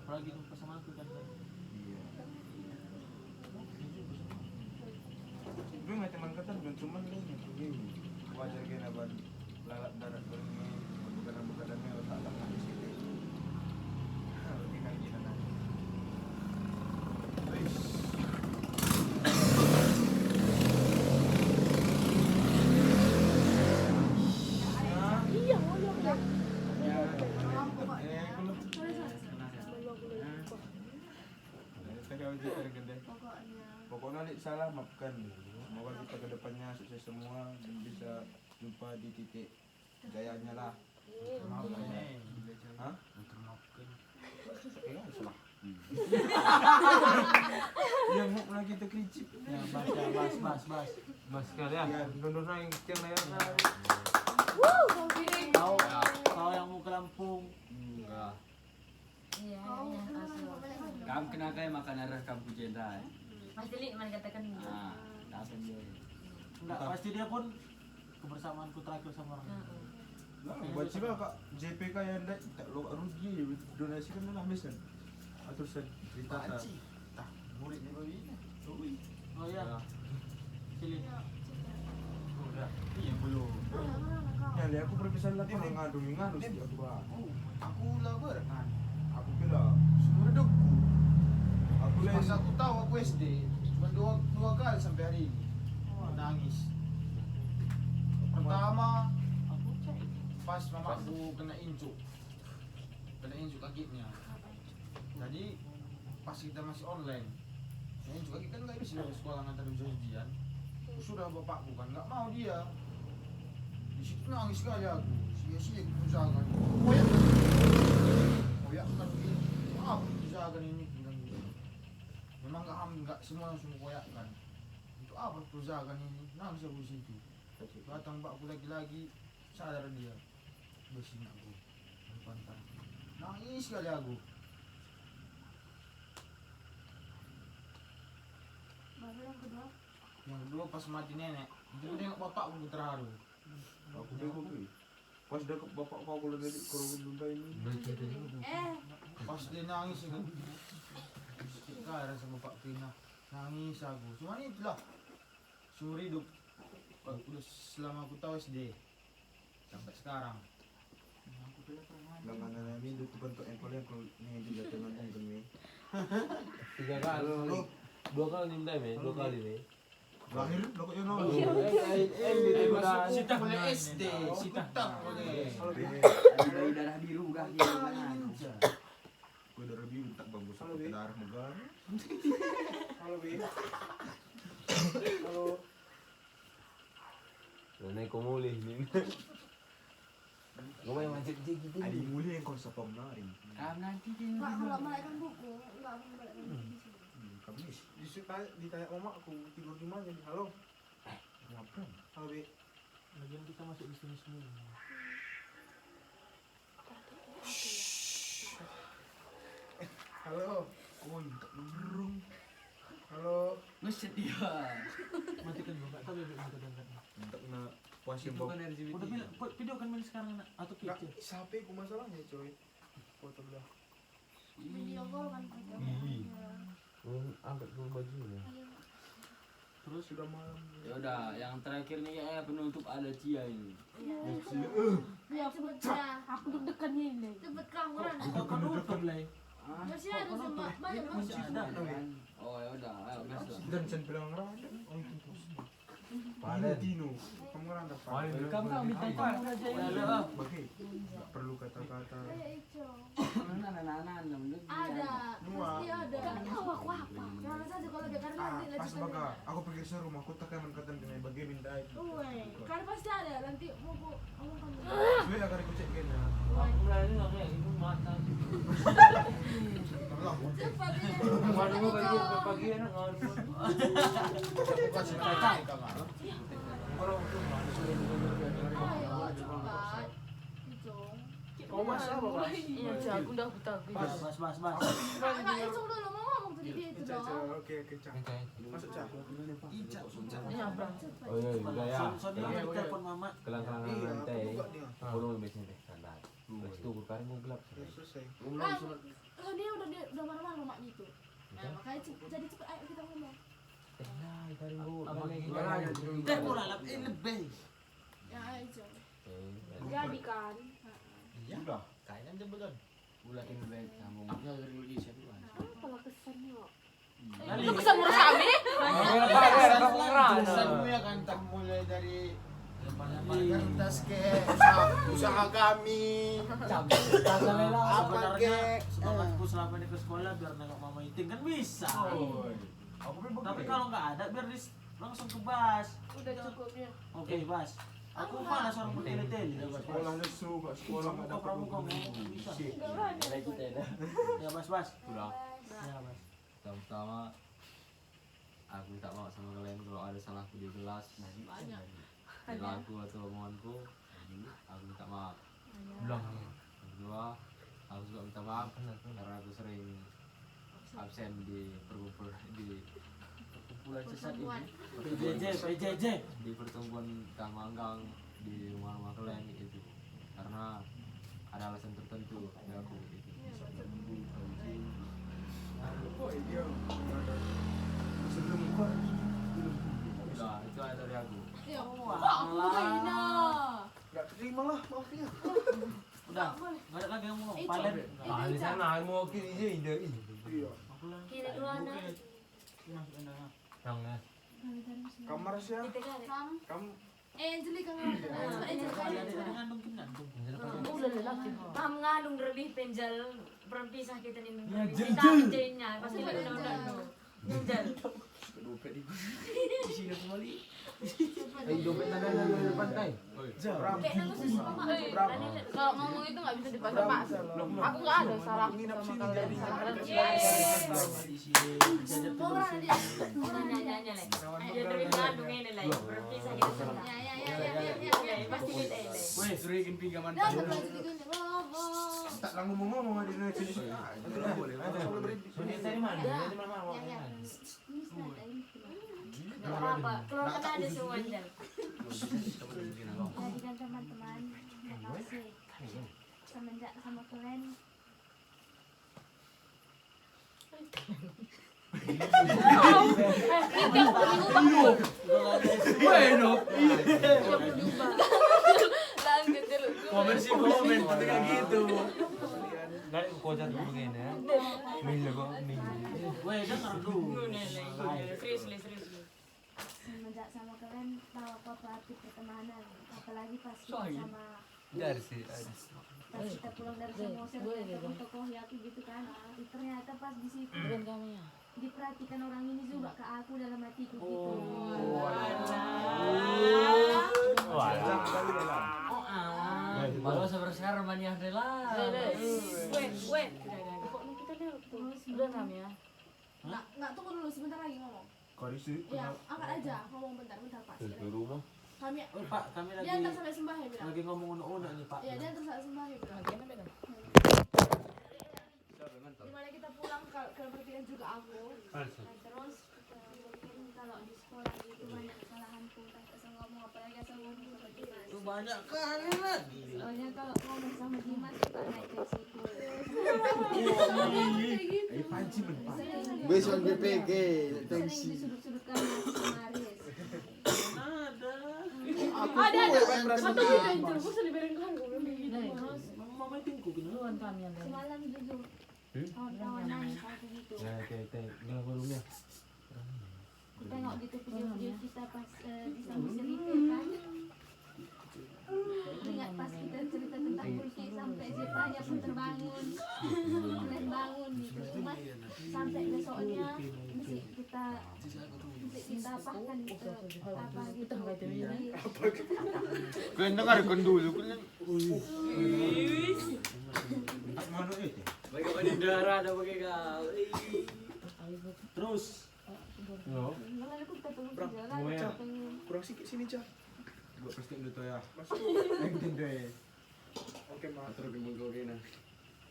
Apalagi jumpa sama aku kan. Iya. Gue nggak teman kata bukan cuman nih begini. Wajar kena ban lalat darat berni bukan-bukannya otak tak di sini. Lebih kan gila nanti. Iya, mau lu udah. Pokoknya nih salah maafkan. Semoga kita ke depannya sukses semua dan bisa jumpa di titik jayanya lah. Hah? Kayaknya salah. Yang mau lagi kita kericip. Ya, bas. Mas kalian donor yang kecil ya. Kau yang mau ke Lampung. Enggak. Iya, Kamu kena kayak makan arah kamu jenda. Mas Delik mana katakan gitu. Nah, dapat dia. Enggak, pasti dia pun kebersamaanku terakhir sama orang. Nah, buat siapa kak JPK yang tak lo rugi donasi kan lah habis kan. Atau cerita Tah, murid ni baru ini. Oh iya. Sili. Iya belum. Ya, lihat aku perpisahan lah pernah ngadu sih aku bah. Aku lah berenang. Aku kira Semua redukku. aku lain Masa aku tahu aku SD, cuma dua kali sampai hari ini. Nangis. Pertama, pas mamaku kena injuk kakinya. Jadi pas kita masih online, yang injuk kaki kan nggak bisa dari sekolah ngantar ujian. Sudah bapakku kan nggak mau dia. Di situ nangis sekali aku. Sia-sia aku usahakan. Koyak kan begini. Maaf, usahakan ini bilang gitu. Memang nggak semua langsung koyak kan. Untuk apa usahakan ini? Nangis aku di situ. Datang bakku lagi-lagi, sadar dia. Bersin aku. Pantar. Nangis sekali aku. baru yang kedua Yang kedua pas mati nenek, itu tengok bapakku terharu. aku bego tuh. Pas dah bapak kau kalau dari kerumah ini. Pas dia nangis kan. Kaya sama Pak Pina. Nangis aku. Cuma itulah. Seumur hidup. Udah selama aku tahu SD sampai sekarang. Langganan ini itu bentuk empol yang kalau ini juga teman ini. 3 kali. 2 kali nih, 2 kali nih. Lahir lo kok yono. Sita mulai SD, Sita. Ada darah biru udah Gue udah review tak bagus Halo, aku Bi. darah megar. Halo Bi. Halo. Naik kau mulih ni. Kau main macam gitu. Adi mulai yang kau sapam nari. nanti Pak, kalau melekkan buku, enggak aku melekkan buku di sini. Kabis. Ditanya mama aku tidur di mana? Halo. Ngapain? Halo Bi. Lagian kita masuk di sini semua. Halo. Oh, tak berung. Halo. ngeset dia. Matikan gua enggak tahu bebek minta download. Tak kena puas yang Itu bau. kan LGBT. Udah bilang video kan main sekarang anak atau Enggak, kecil. siapa ku masalahnya coy? Foto dah. Video call kan mereka. Ih. Angkat dulu bajunya. Terus Sudah malam. Ya udah, yang terakhir nih ya penutup ada Cia ini. Ya cepet ya. Aku deg-degannya ini. Cepet kamuran. kau nutup lah. Ah, Masih ada sama banyak Masih ada. oh ya udah, ayo gas lah. Dan sen bilang ngerada. Oh itu terus. Paling Tino. Kamu randa Paling paling. Kamu kan minta kamu aja ya. Bagi. Tak perlu kata-kata. Ico. Ada. Pasti ada. Gak tahu aku apa. Jangan saja kalau dia karena nanti Pas baga, aku pergi serumah, aku tak kayak kata dengan bagi minta itu. Karena pasti ada nanti mau aku omongkan. Gue akan ikut cek gini. Aku mulai ni nak ibu mata. Cepat ya. Mana mau bagi pagi nak ngau. Kasih mereka kamar. Orang tu mana sudah Ayo cepat. Ico. Kau mas apa mas? Iya, Cak, aku udah tahu. Bas. Enggak, Ico dulu mau ngomong tadi dia itu dong. Oke cak. Masuk cak. Ini apa? Oh iya, juga ya. Soalnya Iya, aku telepon mama. Kelang-kelangan Iya, aku lantai. buka dia. Bolong biasanya deh, santai. Lepas tu kemarin mau gelap. Udah selesai. Kan dia udah marah-marah mamanya itu. Nah, makanya jadi cepet ayo kita ngomong. Tenang, kemarin mau. Abang lagi. Telepon lah lebih. Ya ayo Ico. Jadi kan. Udah, kayaknya dia belum. Bulan ini baik sambung. Kalau kesannya. Kali. Lu kesan murah kami? Kesanmu ya kan tak mulai dari kertas ke usaha kami. Apa ke? Semangatku selama ini ke sekolah biar nengok mama iting kan bisa. Tapi kalau nggak ada biar langsung ke bas. Udah cukup ya. Oke bas. Aku malas orang bertele-tele. Sekolah lesu, gak sekolah Kamu ada kok kamu bisa. Ya bas. Udah. Ya bas. Pertama aku tak mau sama kalian kalau ada salahku di kelas Banyak. perilaku atau omonganku aku minta maaf. Belang. Yang kedua aku juga minta maaf karena aku sering absen di perkumpulan sesat ini, PJJ. di pertemuan manggang di rumah kalian itu karena ada alasan tertentu ya aku itu. Oh iya. Sebelum kau Udah, itu aja dari aku. Ya. Kok aku Ina? nggak terima lah maafnya. Udah. Nggak ada lagi yang mau Itu. palen. Ah, di sana mau kini je ide ini. Iya. Aku lah. Kiri ruangan. Yang Kamar siapa? Kam. Kamu Angeli kan ngandung. Ada ngandung ngandung. Kamu ngandung lebih penjal berpisah kita nih. Ya, Kita jenya pasti benar-benar penjal. dompet tanda di pantai. Kayaknya lu sih mama. Kalau ngomong itu nggak bisa dipaksa-paksa. Aku nggak ada salah sama kalian. Mau ada dia. Nanya-nanya lah. Dia lebih ngandung ini lah. Berpisah kita semua. Ya. Pasti kita ini. Weh, sering pinjaman. Dah aku lagi digini. Bobo. Tak lang ngomong ada di sini. Ada boleh. Sudah dari mana? Dari mana? Ya. Nggak apa-apa. Keluarkan ada semua Jal. Jadikan teman-teman. Makasih. Semenjak sama kalian. Lanjut dulu. komen sih komen tapi kayak gitu. Dari kojar begini ya. Mil kok mil. Weh, dengar dulu. Serius. semenjak sama kalian tahu apa arti pertemanan, apalagi pas kita Soalnya. sama Jar sih. pas kita pulang dari Samosir tokoh-tokoh ya gitu kan. Ternyata pas di situ diperhatikan orang ini juga ke aku dalam hatiku gitu. Malu sekarang mania rela. Pokoknya kita terus Udah namanya. Nggak tunggu dulu sebentar lagi ngomong. Kau disitu. Ya, angkat aja ngomong bentar pas. Ke rumah. Kami Oh, Pak, kami lagi dia antar sampai sembah ya bilang. lagi ngomong unek-unek nih, Pak. Iya, dia antar sampai sembah ya bilang. Dimana kita pulang ke bertiga juga aku. Nah, terus mungkin kalau di sekolah itu banyak kesalahanku, tak asal ngomong apalagi asal ngomong sama Dimas. Itu banyak kali lagi. Soalnya kalau ngomong sama Dimas suka naik ke situ. Besok BPG, Sering disudut-sudutkan sama Aris. Ada. Satu juga yang terus diberengkan gue belum begitu. Mama tingku kenalan kami yang Semalam jujur kawan-kawan nangis aku gitu. Ya, teh, nggak volumenya. Aku tengok gitu video-video kita pas di Samosir itu kan. Ingat pas kita cerita tentang Kulki sampai Zepanya pun terbangun, kalian bangun gitu. Cuma sampai besoknya mesti kita apahkan gitu apa gitu. Kalian dengar kan dulu kan. Mana itu? Baik apa di darah ada pakai kau. terus. No. Malah aku ketemu segala Mau ya? pengen. Kurang sikit sini, Cak. Buat pasti dulu tuh ya. Yang deh. Oke, Ma. Terus kemungkinan kena.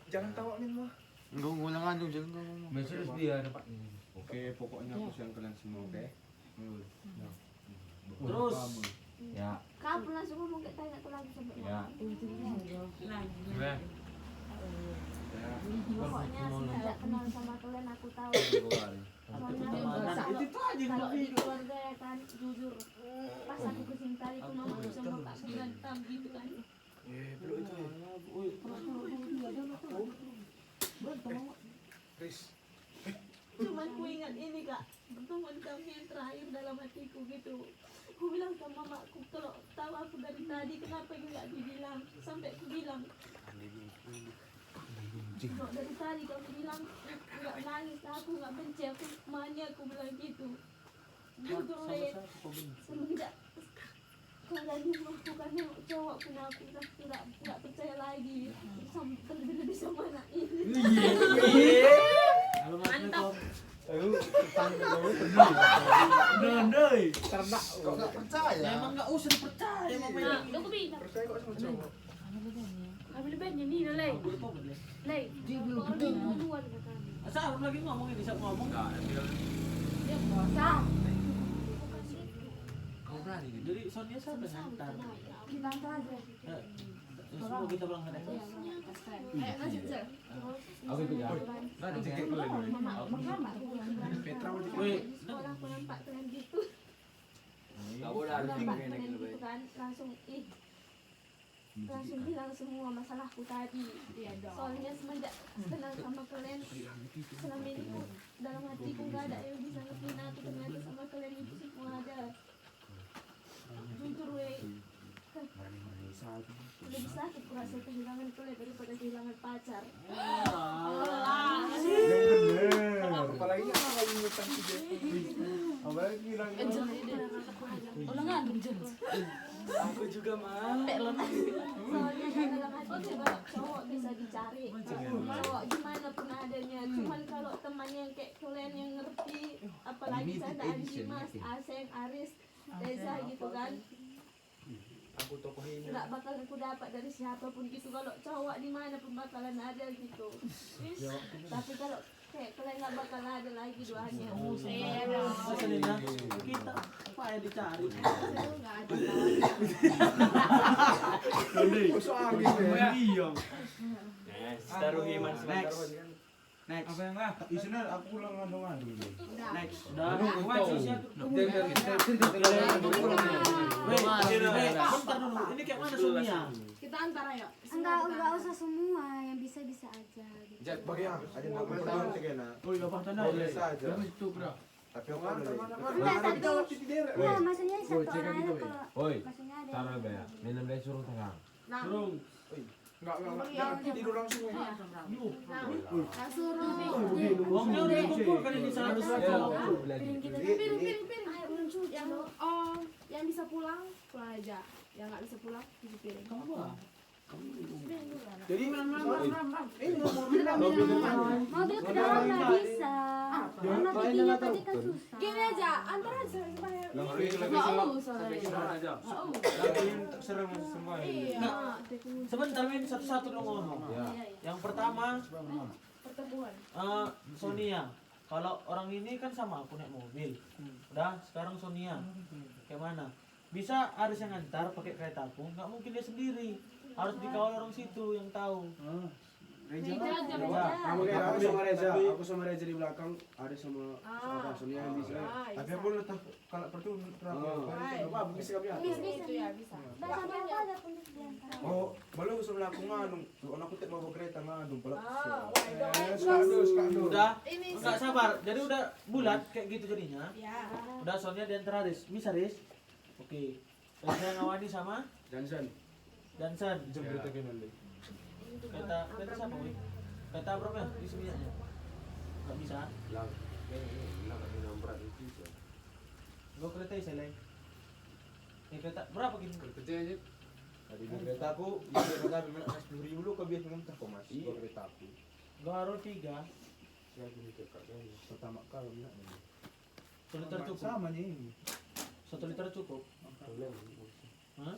Jangan tawa nih, Ma. Enggak ngulang aja jangan ngomong. Mesej dia dapat. Oke, pokoknya aku sayang kalian semua, oke? Terus. Ya. Kamu langsung ngomong kayak tanya aku lagi sampai Ya. ngomong. Pokoknya semenjak kenal sama kalian aku tahu. Soalnya kalau di keluarga ya kan jujur pas aku kesini tadi aku mau sama Kak berantem gitu kan. Belum itu ya. Chris. Cuman ku ingat ini Kak, pertemuan kami yang terakhir dalam hatiku gitu. Aku bilang sama mamaku kalau tahu aku dari tadi kenapa nggak dibilang, sampai aku bilang kalau dari tadi kamu bilang nggak nangis, aku nggak benci, aku manja, aku bilang gitu. Jujur Le, semenjak kalian melakukan yang cowok punya aku nggak percaya lagi terlebih sama anak ini. Halo Assalamualaikum. Karena kok enggak percaya. Emang enggak usah dipercaya mama ini. Nah, aku bisa. Percaya kok sama cowok. Ambil bandnya nih, Le. Le, orang duluan katanya. Asal lagi ngomong ini, siapa ngomong? Dia puasa. Kau berani gitu. Jadi Sonia siapa yang ntar? Kita antar aja. Semua kita pulang ke desa. Ayo lanjut aja. Aku ikut ya. Ada tiket gue lagi. Petra Wih, sekolah aku nampak kalian gitu. Kau udah ada Nampak kena kalian gitu. gitu kan langsung langsung bilang semua masalahku tadi. Soalnya semenjak kenal sama kalian selama ini tuh dalam hatiku nggak ada yang bisa ngertiin aku, ternyata sama kalian itu semua ada. Jujur weh, lebih sakit kurasa kehilangan kalian daripada kehilangan pacar. Apalagi kalau ngutang si Jeffrey. Apalagi bilang Aku juga mah. Soalnya kan dalam hati juga cowok bisa dicari, cowok gimana pun adanya. Cuman kalau temannya yang kayak kalian yang ngerti, apalagi saya Dimas, Aseng, Aris, Reza gitu kan, aku tokoh ini. nggak bakal aku dapat dari siapapun gitu. Kalau cowok di mana pun bakalan ada gitu. Tapi kalau kayak kalian nggak bakal ada lagi duanya. Selina, kita apa yang dicari? Nggak ada. Masuk angin ya. Iya. Taruh iman sebentar kan. Next. Apa yang lah? Isinya aku pulang ngandung-ngandung dulu. Next. Udah, bentar dulu. Ini kayak mana Sonia? Kita antar ayo. Enggak usah semua, yang bisa-bisa aja gitu. Bagi yang ada nama pertama tiga na. Oh iya, Pak Tanda. Boleh saja. Tapi aku ada lagi. Enggak, tapi enggak, maksudnya satu orang itu kalau Woi, maksudnya ada cara ya. Minum dari suruh terang. Suruh. Enggak, jangan tidur langsung. Nah, suruh Uangnya udah dikumpul kan ini 100. yang bisa pulang aja, yang nggak bisa pulang cuci piring. Jadi mobil ke dalam nggak bisa. Karena pipinya tadi kan susah. Gini aja, antar aja sampai Sebentar Min, satu-satu dong ngomong. Yang pertama pertemuan. Sonia. Kalau orang ini kan sama aku naik mobil. Udah, sekarang Sonia. Kayak mana? Bisa harus yang ngantar pakai kereta aku, nggak mungkin dia sendiri. Harus dikawal orang situ yang tahu. Reza aku sama Reza di belakang, ada sama Sonia yang bisa. Tapi aku letak kalau perlu bisa kami Itu ya bisa. Bahasa berapa ada pun di antara. Oh, baru sebelah aku ngadung. Soalnya aku tak mau bawa kereta ngadung pula. Udah, nggak sabar. Jadi udah bulat kayak gitu jadinya. Ya. Udah soalnya di antara Riz. Bisa Riz? Oke. Terus saya ngawani sama Dansan. Dansan. Jemput lagi nanti. Kata siapa wih? Kata berapa ya isi minyaknya? Nggak bisa. Gua kereta isi lain. Kereta berapa gini? Kerja aja. Tadi di kereta aku, di kereta memang 10.000 dulu kau biar ngentah kok mas. Gua kereta aku. Gua harus 3. Saya gini kakaknya. Pertama kali nak. 1 liter cukup. Sama nih ini. 1 liter cukup. Hah?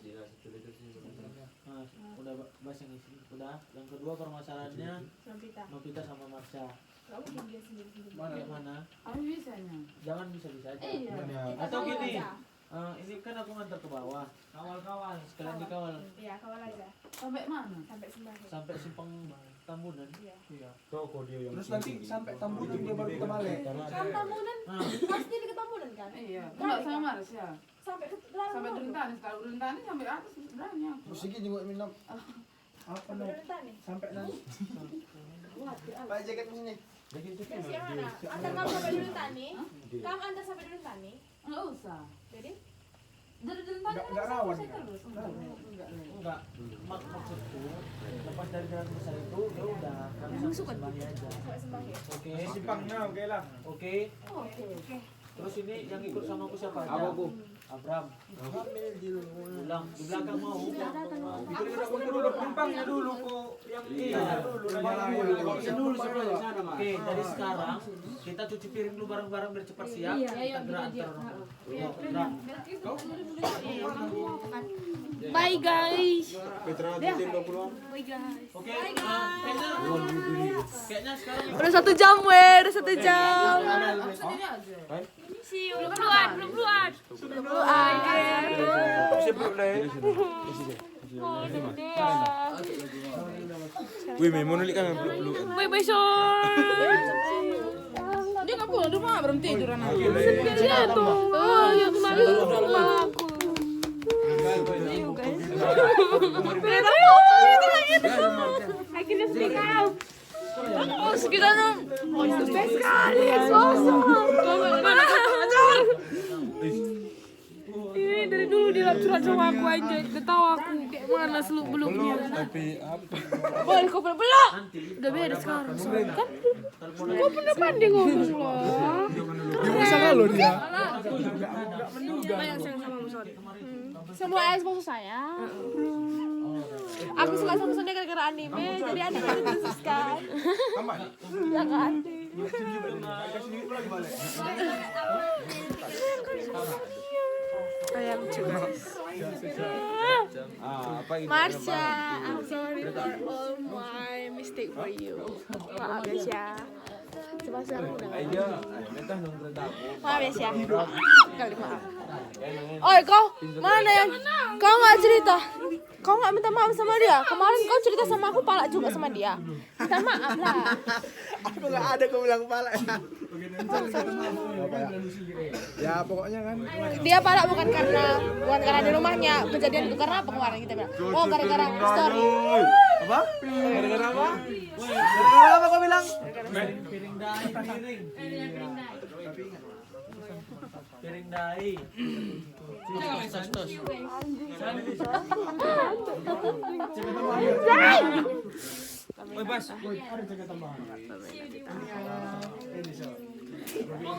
Nah, udah bahas yang isi. Udah. Yang kedua permasalahannya Novita sama Marsha. Kamu mungkin dia sendiri. Kayak mana? Harus bisanya. Jangan bisa-bisa aja. Iya. Atau gini. Ini kan aku ngantar ke bawah. Kawal-kawal. Sekalian dikawal. Iya, kawal aja. Sampai mana? Sampai Sembahyang. Sampai simpang Tambunan. Iya. Kau dia yang. Terus nanti sampai Tambunan dia baru ke Male. Kan Tambunan, pasti di Tambunan kan? Iya, enggak sama Marsha. Sampai ke dalam. Sampai Dentani, kalau Dentani sampai atas sebenarnya. Terus segini juga minum. Apa nih? Sampai nanti. Pak jaket sini. Terus yang mana? Antar kamu sampai dulu Tani. Kamu antar sampai dulu Tani. Enggak usah. Jadi Dari Dentani Enggak rawan saya kan? terus. Enggak. Maksudku lepas dari jalan besar itu ya udah kami sampai Sembahyang aja. sampai Sembahyang. Oke. Simpangnya oke lah. Oke. Oke. Terus ini yang ikut sama aku siapa aja? Apa, Bu? Abram. Ulang di belakang mau. Simpangnya dulu kok. Yang Iya. dulu. Dulu sebenarnya. Oke, dari sekarang kita cuci piring dulu bareng-bareng biar cepat siap. Kita gerak antar orang. Gerak. Bye guys. Petra titin 20-an. Oke. Kayaknya sekarang Udah 1 jam weh, udah 1 jam. Sendiri aja. See you. Belum keluar. Wih, mau nulis kan peluk-peluk. Bye Son. Dia nggak pulang rumah, berhenti tiduran aku. Dia tuh. Oh, ya kemarin tuh rumah aku. Akhirnya speak out. Oh, sekitar best sekali, sosok. Ini dari dulu dia curhat sama aku aja. Udah tahu aku kayak mana seluk beluknya. Tapi apa? Boleh kau belum? Udah beda sekarang. Kan? Kau pernah pandai ngomong loh. Bisa kalau dia. Banyak sayang sama Muson. Semua sponsor saya. Aku suka sama Muson gara-gara anime, jadi anime itu khusus kan. Ya kan? Kayak lucu. Marsha, I'm sorry for all my mistake for you. Maaf guys ya. Sebasa aku udah. Maaf guys ya. Kali maaf. Oi kau, mana yang kau nggak cerita? Kau nggak minta maaf sama dia? Kemarin kau cerita sama aku palak juga sama dia. Minta maaf lah. Aku nggak ada kau bilang pala. Ya pokoknya kan. Dia palak bukan karena di rumahnya. Kejadian itu karena apa kemarin kita bilang? Oh gara-gara story. Apa? Gara-gara apa? Gara-gara apa kau bilang? piring dai. Piring dai. Tos tos.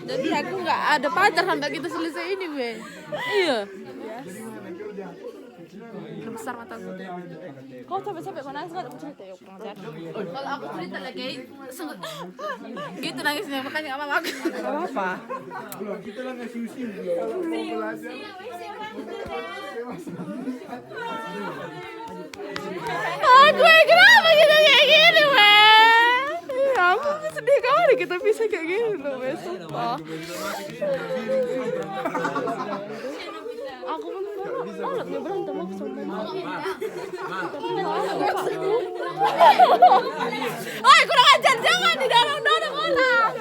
Jadi aku nggak ada pacar sampai kita selesai ini gue. Iya. Besar mataku. Kau capek-capek mana nangis nggak? Aku cerita yuk pengajar. Kalau aku cerita lagi, senggut. Gitu nangisnya makanya nggak mama aku. Gak apa. Kita lah ngasih usia. Gue kenapa kita kayak gini, weh? Ya ampun, sedih kali kita bisa kayak gini loh, weh. Sumpah. Aku pun malas ya berantem aku sama oh, kurang ajar, jangan didorong-dorong orang.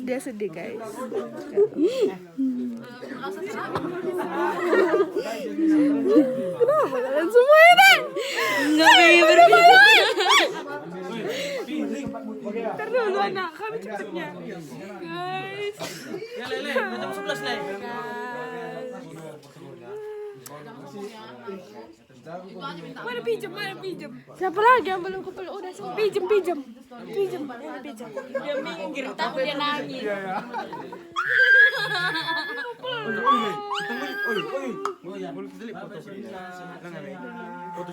Dia sedih, guys. Kenapa kalian semua ini? Nggak pengen berpikir. Ntar dulu anak, kami cepetnya. Guys. Ya lele, jam 11 lele. Mana pinjam? Siapa lagi yang belum kepeluk? Udah sih. Pinjam. Pinjam. Dia minggir, takut dia nangis. Foto